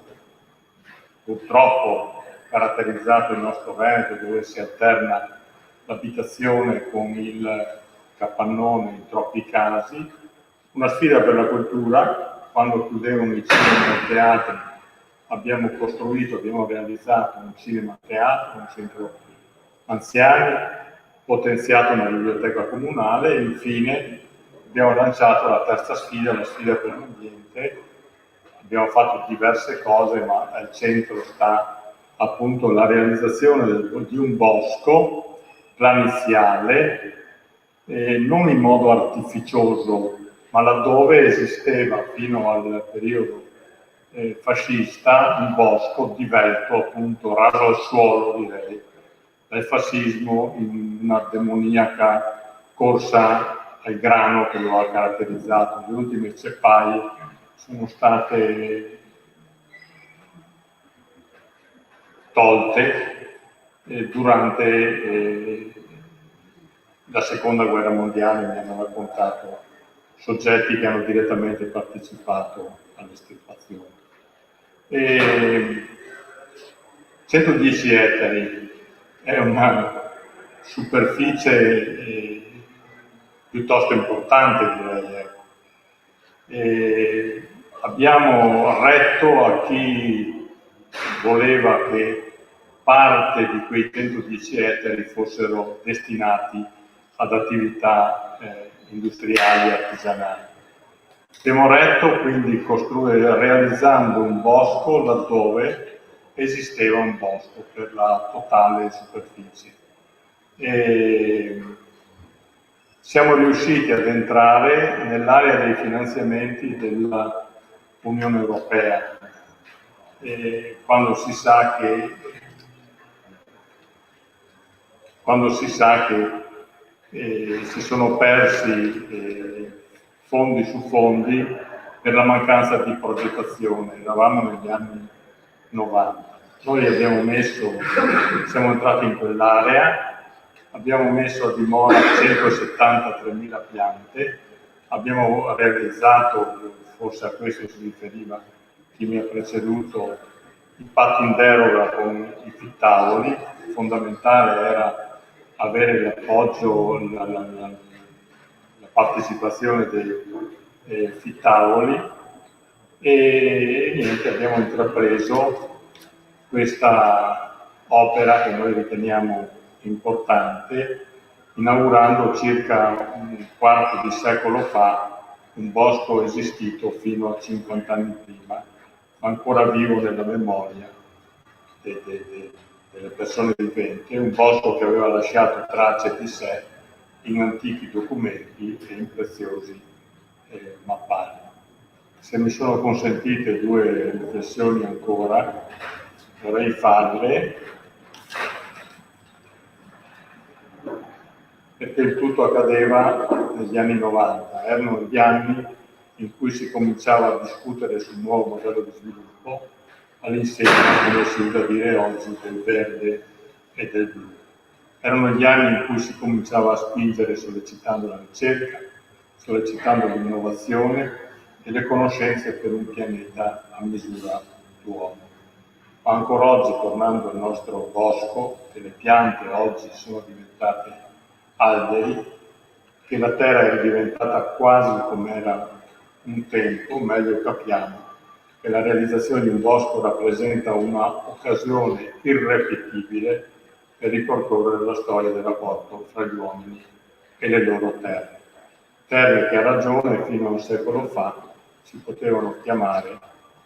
E: purtroppo caratterizzato il nostro Veneto, dove si alterna l'abitazione con il capannone in troppi casi. Una sfida per la cultura, quando chiudevano i cinema e i teatri abbiamo realizzato un cinema teatro, un centro anziani, potenziato una biblioteca comunale e infine abbiamo lanciato la terza sfida, la sfida per l'ambiente. Abbiamo fatto diverse cose, ma al centro sta appunto la realizzazione di un bosco planiziale, non in modo artificioso, ma laddove esisteva fino al periodo fascista un bosco divelto, appunto raso al suolo, direi, dal fascismo in una demoniaca corsa al grano che lo ha caratterizzato. Le ultime ceppaie sono state tolte durante la Seconda Guerra Mondiale, mi hanno raccontato soggetti che hanno direttamente partecipato all'estirpazione. 110 ettari è una superficie piuttosto importante, direi. Abbiamo retto a chi voleva che parte di quei 110 ettari fossero destinati ad attività industriali e artigianali. Abbiamo retto quindi realizzando un bosco laddove esisteva un bosco per la totale superficie. Siamo riusciti ad entrare nell'area dei finanziamenti dell'Unione Europea, quando si sa che si sono persi fondi su fondi per la mancanza di progettazione. Eravamo negli anni 90. Noi siamo entrati in quell'area, abbiamo messo a dimora 173.000 piante, abbiamo realizzato, forse a questo si riferiva chi mi ha preceduto, i patti in deroga con i fittavoli. Fondamentale era avere l'appoggio, la partecipazione dei fittavoli e niente, abbiamo intrapreso questa opera che noi riteniamo importante, inaugurando circa un quarto di secolo fa un bosco esistito fino a 50 anni prima, ancora vivo nella memoria delle persone viventi, un bosco che aveva lasciato tracce di sé in antichi documenti e in preziosi mappali. Se mi sono consentite 2 riflessioni ancora, vorrei farle, perché il tutto accadeva negli anni 90, erano gli anni in cui si cominciava a discutere sul nuovo modello di sviluppo all'insegna, come si usa dire oggi, del verde e del blu. Erano gli anni in cui si cominciava a spingere sollecitando la ricerca, sollecitando l'innovazione e le conoscenze per un pianeta a misura d'uomo. Ma ancora oggi, tornando al nostro bosco, che le piante oggi sono diventate alberi, che la terra è diventata quasi come era un tempo, meglio capiamo che la realizzazione di un bosco rappresenta un'occasione irripetibile per ripercorrere la storia del rapporto fra gli uomini e le loro terre. Terre che a ragione fino a un secolo fa si potevano chiamare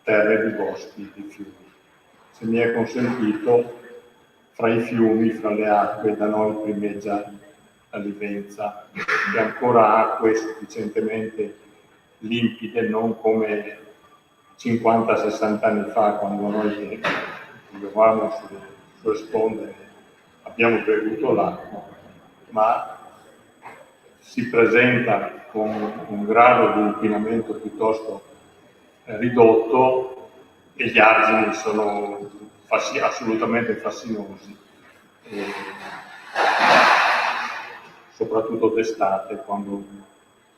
E: terre di boschi di fiumi. Se mi è consentito, fra i fiumi, fra le acque, da noi primeggia la Livenza, che ancora ha acque sufficientemente limpide, non come 50-60 anni fa, quando noi vivevamo sulle sponde abbiamo bevuto l'acqua, ma si presenta con un grado di inquinamento piuttosto ridotto e gli argini sono assolutamente fascinosi, soprattutto d'estate, quando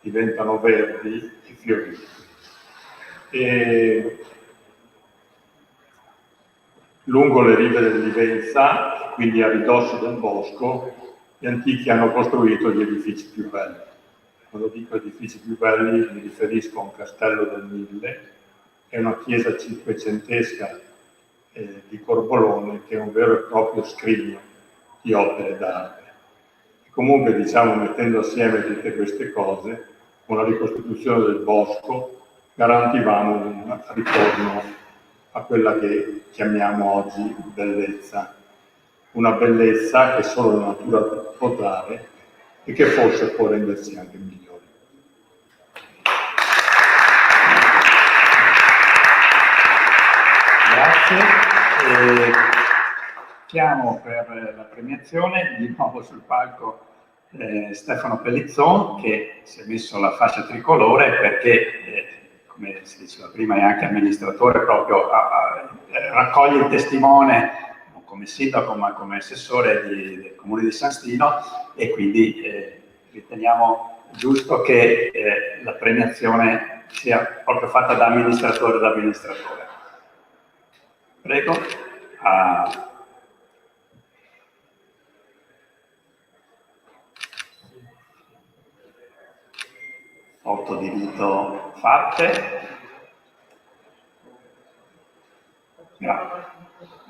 E: diventano verdi e fioriti. E lungo le rive del Livenza, quindi a ridosso del bosco, gli antichi hanno costruito gli edifici più belli. Quando dico edifici più belli mi riferisco a un castello del 1000 e una chiesa cinquecentesca di Corbolone, che è un vero e proprio scrigno di opere d'arte. Comunque, diciamo, mettendo assieme tutte queste cose, con la ricostituzione del bosco garantivamo un ritorno a quella che chiamiamo oggi bellezza. Una bellezza che solo la natura può dare e che forse può rendersi anche migliore.
B: Grazie. Chiamo per la premiazione di nuovo sul palco Stefano Pellizzon, che si è messo la fascia tricolore perché, come si diceva prima, è anche amministratore, proprio raccoglie il testimone non come sindaco ma come assessore del comune di San Stino, e quindi riteniamo giusto che la premiazione sia proprio fatta da amministratore ad amministratore. Prego. Otto di rito fatte.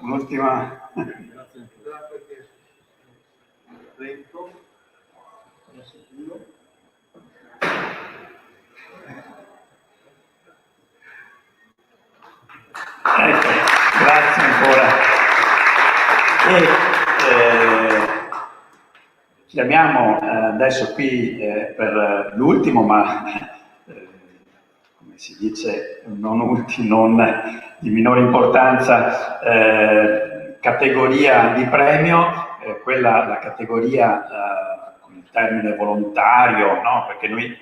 B: Un'ultima. Ecco, grazie ancora. Chiamiamo adesso qui per l'ultimo, ma come si dice, non di minore importanza, categoria di premio, la categoria con il termine volontario, no? Perché noi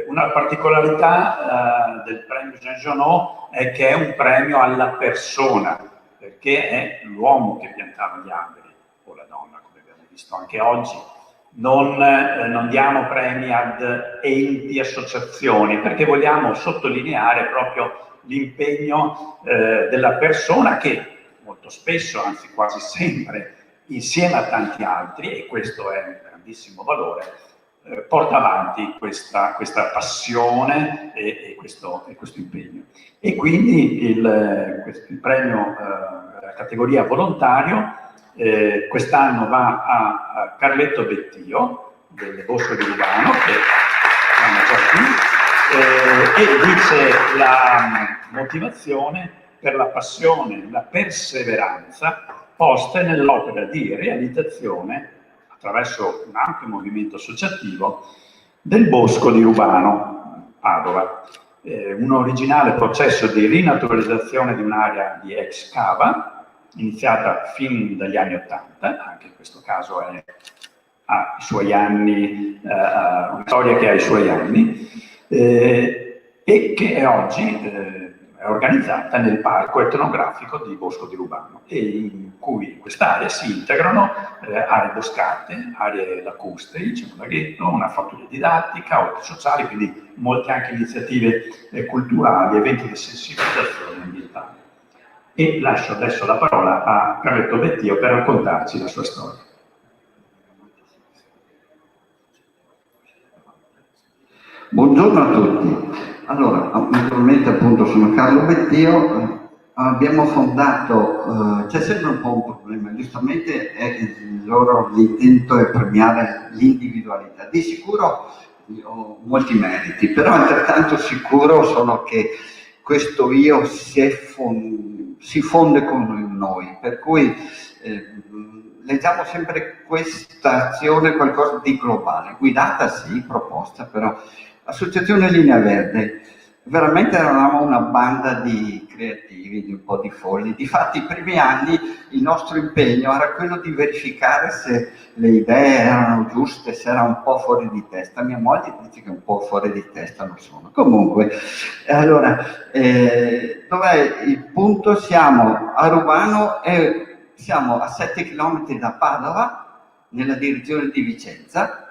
B: una particolarità del premio Jean Genot è che è un premio alla persona, perché è l'uomo che piantava gli alberi, o la donna, come abbiamo visto anche oggi. Non diamo premi ad enti, associazioni, perché vogliamo sottolineare proprio l'impegno della persona che molto spesso, anzi quasi sempre, insieme a tanti altri, e questo è un grandissimo valore, porta avanti questa passione e questo impegno. E quindi il premio della categoria volontario quest'anno va a Carletto Bettio del Bosco di Lugano, che siamo già qui, e dice la motivazione per la passione, la perseveranza poste nell'opera di realizzazione, attraverso un ampio movimento associativo, del Bosco di Rubano, Padova. Un originale processo di rinaturalizzazione di un'area di ex cava, iniziata fin dagli anni '80, anche in questo caso ha i suoi anni, una storia che ha i suoi anni, e che oggi è organizzata nel parco etnografico di Bosco di Rubano, e in cui in quest'area si integrano aree boscate, aree lacustri, c'è un laghetto, una fattoria didattica, orti sociali, quindi molte anche iniziative culturali, eventi di sensibilizzazione ambientale. E lascio adesso la parola a Carletto Bettio per raccontarci la sua storia.
F: Buongiorno a tutti. Allora, naturalmente appunto sono Carlo Bettio, abbiamo fondato, c'è sempre un po' un problema, giustamente l'intento è premiare l'individualità. Di sicuro ho molti meriti, però altrettanto sicuro sono che questo io si fonde con noi, per cui leggiamo sempre questa azione qualcosa di globale, guidata sì, proposta, però Associazione Linea Verde, veramente eravamo una banda di creativi, di un po' di folli. Difatti i primi anni il nostro impegno era quello di verificare se le idee erano giuste, se era un po' fuori di testa. Mia moglie dice che un po' fuori di testa non sono. Comunque, allora, dov'è il punto? Siamo a Rubano e siamo a 7 km da Padova, nella direzione di Vicenza.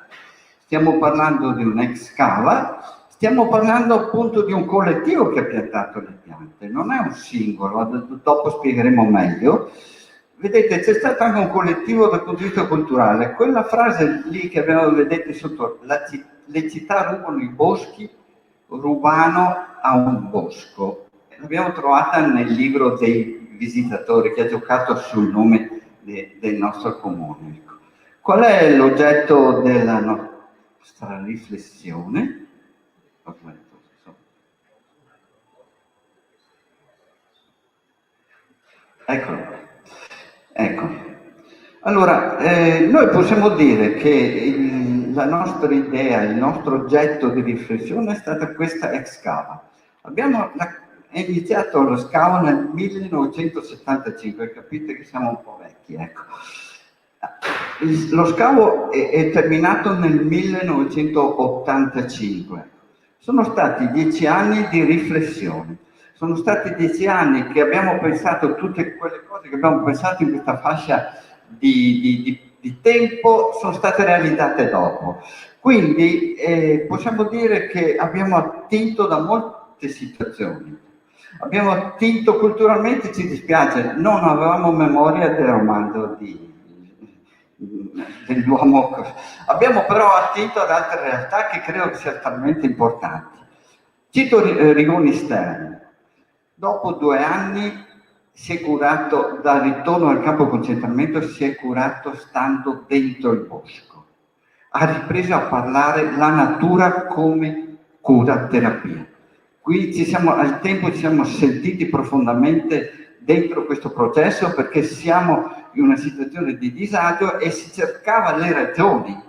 F: Stiamo parlando di un'ex cava, stiamo parlando appunto di un collettivo che ha piantato le piante, non è un singolo, dopo spiegheremo meglio. Vedete, c'è stato anche un collettivo dal punto di vista culturale. Quella frase lì che abbiamo, vedete sotto, le città rubano i boschi, Rubano ha un bosco. L'abbiamo trovata nel libro dei visitatori che ha giocato sul nome del nostro comune. Qual è l'oggetto della nostra riflessione? Eccolo. Ecco. Allora, noi possiamo dire che la nostra idea, il nostro oggetto di riflessione è stata questa ex cava. È iniziato lo scavo nel 1975, capite che siamo un po' vecchi, ecco. Lo scavo è terminato nel 1985. Sono stati 10 anni di riflessione. Sono stati 10 anni che abbiamo pensato tutte quelle cose che abbiamo pensato in questa fascia di tempo, sono state realizzate dopo. Quindi possiamo dire che abbiamo attinto da molte situazioni. Abbiamo attinto culturalmente, ci dispiace, non avevamo memoria del romanzo dell'uomo. Abbiamo però attinto ad altre realtà che credo che siano talmente importanti. Cito Rigoni Stern. Dopo 2 anni si è curato, dal ritorno al campo concentramento, si è curato stando dentro il bosco. Ha ripreso a parlare la natura come cura terapia. Qui al tempo ci siamo sentiti profondamente dentro questo processo perché siamo in una situazione di disagio e si cercava le ragioni.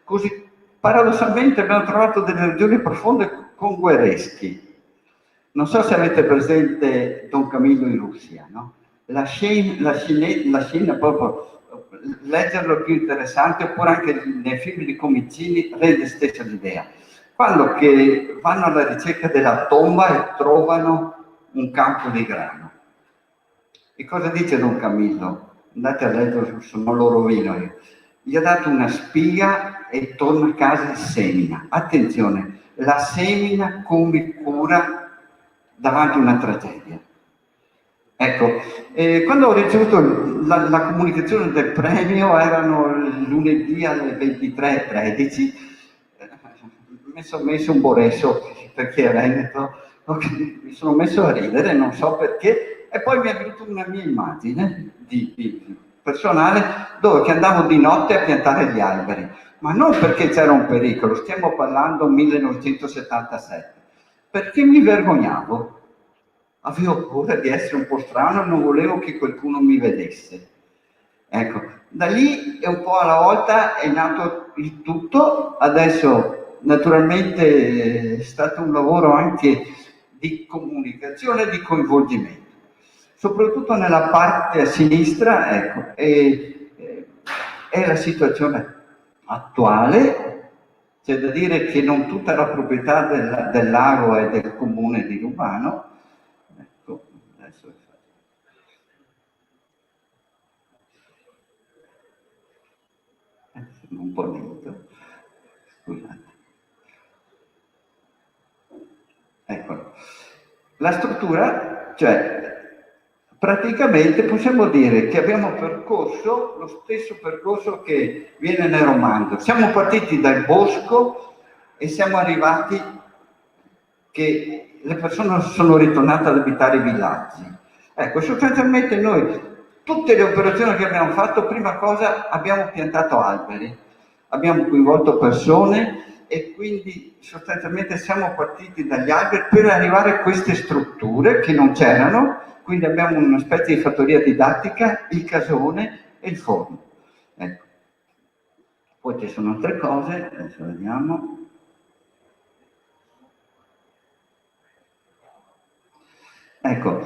F: Così paradossalmente abbiamo trovato delle ragioni profonde con Guereschi. Non so se avete presente Don Camillo in Russia, no? La scena proprio, leggerlo è più interessante, oppure anche nei film di Comincini rende stessa l'idea. Quando che vanno alla ricerca della tomba e trovano un campo di grano. E cosa dice Don Camillo? Andate a leggere, se non lo rovino io. Gli ha dato una spiga e torna a casa e semina. Attenzione, la semina come cura davanti a una tragedia. Ecco, quando ho ricevuto la comunicazione del premio, erano lunedì alle 23:13, mi sono messo un boresso perché è Veneto, mi sono messo a ridere, non so perché, e poi mi è venuta una mia immagine di personale dove andavo di notte a piantare gli alberi, ma non perché c'era un pericolo, stiamo parlando 1977, perché mi vergognavo, avevo paura di essere un po' strano e non volevo che qualcuno mi vedesse. Ecco, da lì e un po' alla volta è nato il tutto. Adesso naturalmente è stato un lavoro anche di comunicazione e di coinvolgimento, soprattutto nella parte a sinistra, ecco, è la situazione attuale. C'è da dire che non tutta la proprietà del lago è del comune di Lugano. Ecco, adesso sono un po' lento, scusate. Ecco, la struttura, cioè praticamente possiamo dire che abbiamo percorso lo stesso percorso che viene nel romanzo. Siamo partiti dal bosco e siamo arrivati che le persone sono ritornate ad abitare i villaggi. Ecco, sostanzialmente noi, tutte le operazioni che abbiamo fatto, prima cosa abbiamo piantato alberi, abbiamo coinvolto persone e quindi sostanzialmente siamo partiti dagli alberi per arrivare a queste strutture che non c'erano. Quindi abbiamo una specie di fattoria didattica, il casone e il forno. Ecco. Poi ci sono altre cose, adesso vediamo. Ecco,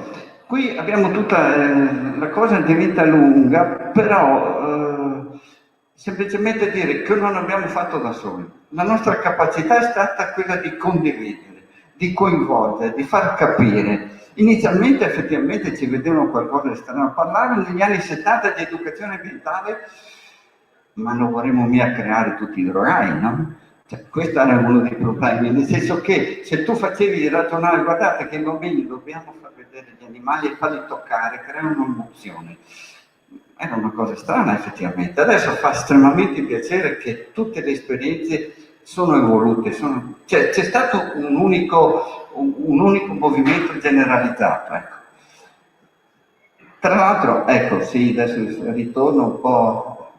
F: qui abbiamo tutta, la cosa diventa lunga, però semplicemente dire che non abbiamo fatto da soli. La nostra capacità è stata quella di condividere, di coinvolgere, di far capire. Inizialmente effettivamente ci vedevano qualcosa di strano a parlare, negli anni 70 di educazione ambientale, ma non vorremmo mica creare tutti i drogai, no? Cioè, questo era uno dei problemi, nel senso che se tu facevi ragionare, guardate che i bambini dobbiamo far vedere gli animali e farli toccare, creare un'emozione. Era una cosa strana effettivamente. Adesso fa estremamente piacere che tutte le esperienze sono evolute, c'è stato un unico movimento generalizzato. Ecco. Tra l'altro, ecco, sì, adesso ritorno un po'.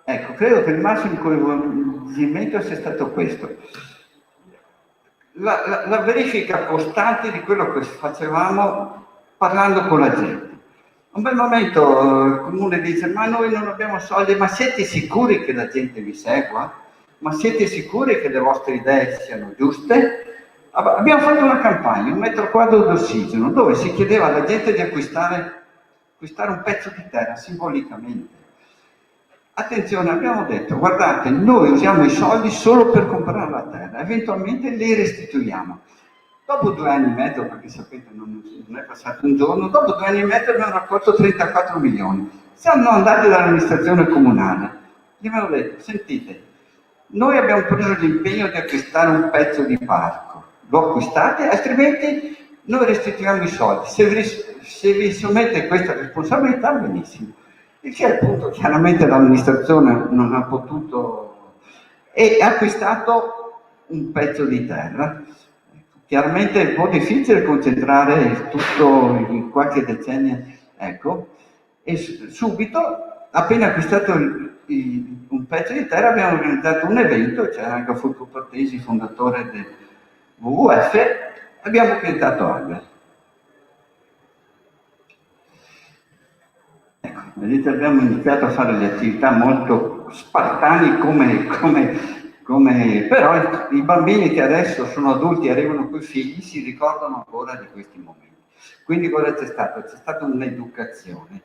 F: Ecco, credo che il massimo coinvolgimento sia stato questo. La verifica costante di quello che facevamo parlando con la gente. Un bel momento il comune dice: ma noi non abbiamo soldi, ma siete sicuri che la gente vi segua? Ma siete sicuri che le vostre idee siano giuste? Abbiamo fatto una campagna, 1 metro quadro d'ossigeno, dove si chiedeva alla gente di acquistare un pezzo di terra simbolicamente. Attenzione, abbiamo detto: guardate, noi usiamo i soldi solo per comprare la terra, eventualmente li restituiamo. Dopo 2 anni e mezzo, perché sapete non è passato un giorno, dopo 2 anni e mezzo abbiamo raccolto 34 milioni. Siamo andati dall'amministrazione comunale, gli abbiamo detto: sentite, noi abbiamo preso l'impegno di acquistare un pezzo di parco, lo acquistate, altrimenti noi restituiamo i soldi. Se vi assumete questa responsabilità, benissimo. Il che appunto chiaramente l'amministrazione non ha potuto, e ha acquistato un pezzo di terra. Chiaramente è un po' difficile concentrare il tutto in qualche decennio, ecco, e subito, appena acquistato un pezzo di terra, abbiamo organizzato un evento, c'era anche Fulco Cortesi, fondatore del WWF, abbiamo piantato alberi. Ecco, vedete, abbiamo iniziato a fare le attività molto spartane però i bambini che adesso sono adulti e arrivano con i figli si ricordano ancora di questi momenti. Quindi cosa c'è stato? C'è stata un'educazione.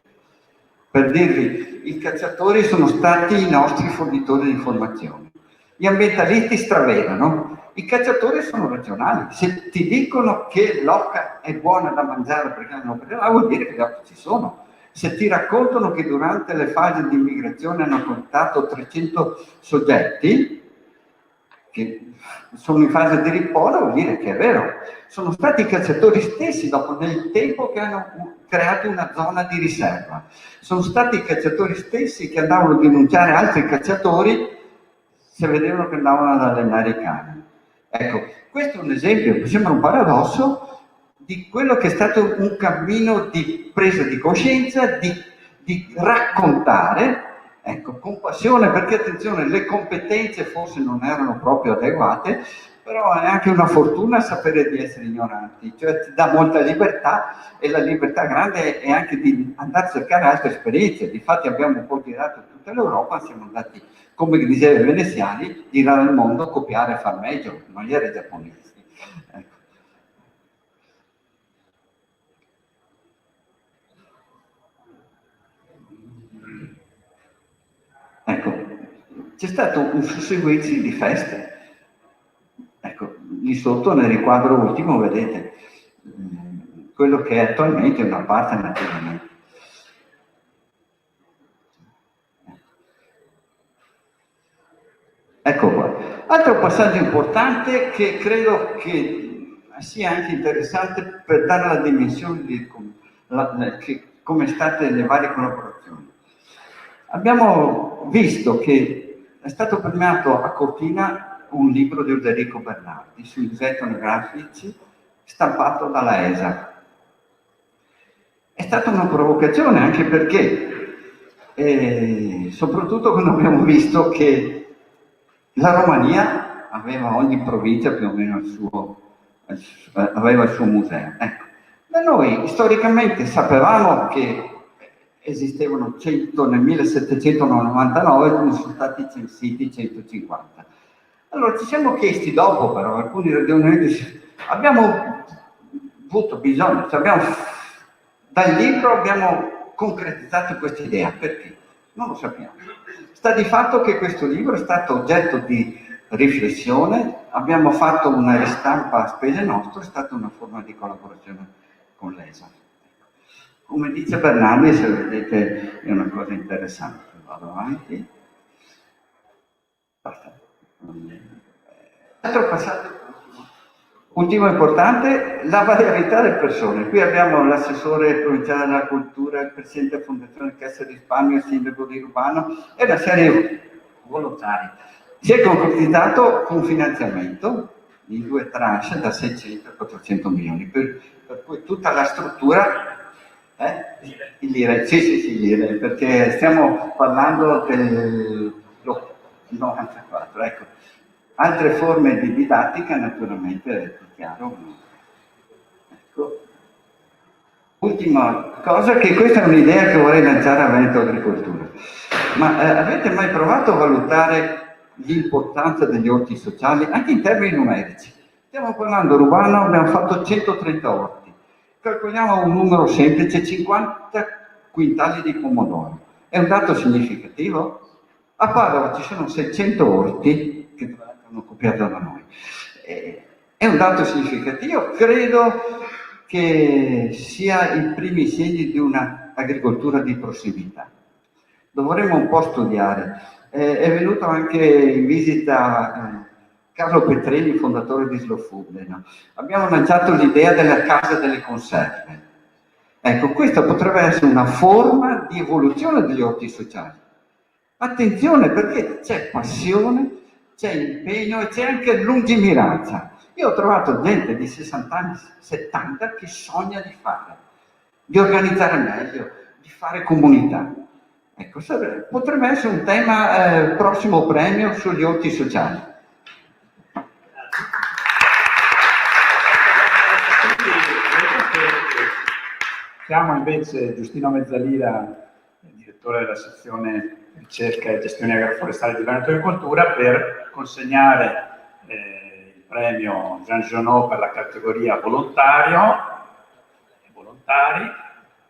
F: Per dirvi, i cacciatori sono stati i nostri fornitori di informazioni. Gli ambientalisti stravedano, i cacciatori sono razionali. Se ti dicono che l'oca è buona da mangiare perché hanno preso, vuol dire che le oche ci sono. Se ti raccontano che durante le fasi di immigrazione hanno contattato 300 soggetti che sono in fase di riposo, vuol dire che è vero. Sono stati i cacciatori stessi, dopo nel tempo, che hanno creato una zona di riserva. Sono stati i cacciatori stessi che andavano a denunciare altri cacciatori se vedevano che andavano ad allenare i cani. Ecco, questo è un esempio che sembra un paradosso di quello che è stato un cammino di presa di coscienza, di raccontare, ecco, con passione, perché attenzione, le competenze forse non erano proprio adeguate, però è anche una fortuna sapere di essere ignoranti, cioè ti dà molta libertà, e la libertà grande è anche di andare a cercare altre esperienze. Difatti abbiamo un po' girato tutta l'Europa, siamo andati, come diceva i veneziani, girare il mondo, copiare e far meglio, non gli era giapponesi. Ecco. Ecco, c'è stato un susseguirsi di feste. Ecco, lì sotto nel riquadro ultimo vedete quello che è attualmente una parte naturalmente. Ecco qua. Altro passaggio importante che credo che sia anche interessante per dare la dimensione di come state le varie collaborazioni. Abbiamo visto che è stato premiato a Cortina un libro di Ulderico Bernardi sui disegni grafici stampato dalla ESA. È stata una provocazione anche perché, soprattutto quando abbiamo visto che la Romania aveva ogni provincia più o meno aveva il suo museo. Ecco. Da noi storicamente sapevamo che esistevano 100, nel 1799 ne sono stati censiti 150. Allora ci siamo chiesti dopo, però, alcuni ragionamenti, abbiamo avuto bisogno, dal libro abbiamo concretizzato questa idea. Perché? Non lo sappiamo. Sta di fatto che questo libro è stato oggetto di riflessione, abbiamo fatto una ristampa a spese nostre, è stata una forma di collaborazione con l'ESA. Come dice Bernardi, se vedete, è una cosa interessante. Vado avanti. Basta. Altro passaggio ultimo importante, la variabilità delle persone. Qui abbiamo l'assessore provinciale della cultura, il presidente della Fondazione Cassa di Risparmio, il sindaco di Urbano e una serie di volontari. Si è concretizzato con un finanziamento in 2 tranche da 600 a 400 milioni, per cui tutta la struttura il lire, sì, lire, perché stiamo parlando del 94, ecco. Altre forme di didattica, naturalmente, è chiaro. Ecco. Ultima cosa, che questa è un'idea che vorrei lanciare a Veneto Agricoltura. Ma avete mai provato a valutare l'importanza degli orti sociali, anche in termini numerici? Stiamo parlando, Urbano, abbiamo fatto 130 orti. Calcoliamo un numero semplice, 50 quintali di pomodoro. È un dato significativo? A Padova ci sono 600 orti che hanno copiato da noi. È un dato significativo, credo che sia i primi segni di una agricoltura di prossimità. Dovremmo un po' studiare. È venuto anche in visita Carlo Petrini, fondatore di Slow Food. No? Abbiamo lanciato l'idea della casa delle conserve. Ecco, questa potrebbe essere una forma di evoluzione degli orti sociali. Attenzione, perché c'è passione, c'è impegno e c'è anche lungimiranza. Io ho trovato gente di 60 anni, 70 che sogna di organizzare meglio, di fare comunità. Ecco, potrebbe essere un tema prossimo premio sugli orti sociali.
B: Chiamo invece Giustino Mezzalira, direttore della sezione ricerca e gestione agroforestale di Veneto Agricoltura, per consegnare il premio Jean Genot per la categoria volontario e volontari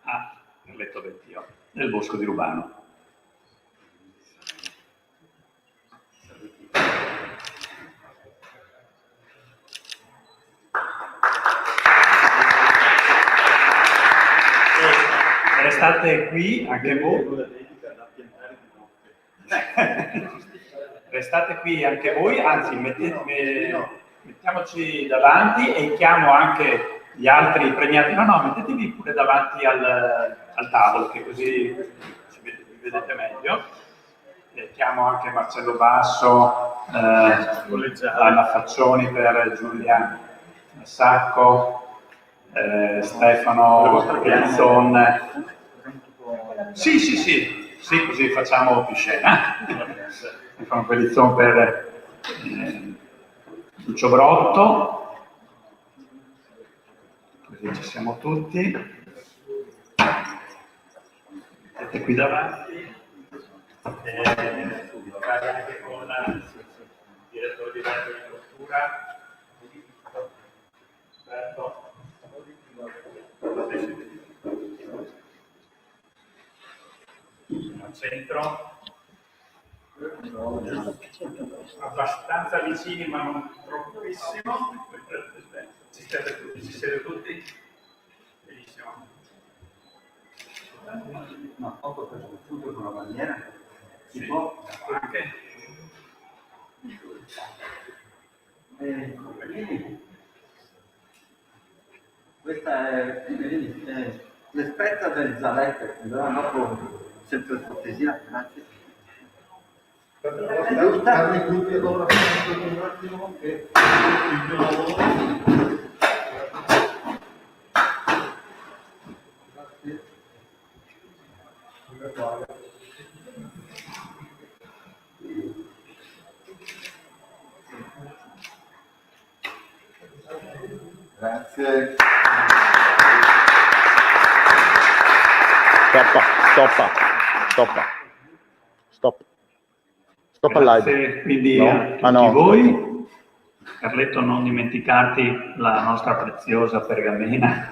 B: a Carletto Vecchio nel Bosco di Rubano. Restate qui anche voi. Restate qui anche voi, anzi mettiamoci davanti e chiamo anche gli altri premiati. No, mettetevi pure davanti al tavolo, che così vi vedete meglio. Chiamo anche Marcello Basso, Anna Faccioni per Giulia Sacco, Stefano Gazzon. Sì, così facciamo più scena. Stefano Pellizzon per Lucio Brotto, così ci siamo tutti, siete qui davanti, magari anche con il direttore di cultura, al centro, abbastanza vicini ma non troppissimo. Ci siete tutti? Benissimo.
F: Una foto per il studio con la bandiera?
B: Si può anche.
F: Questa è l'esperta del Zalette, dopo sempre cortesia, grazie.
A: Fermi tutti allora un attimo che il mio lavoro. Grazie.
G: Stop al live.
B: Grazie quindi
G: No?
B: a tutti voi. Carletto, non dimenticarti la nostra preziosa pergamena.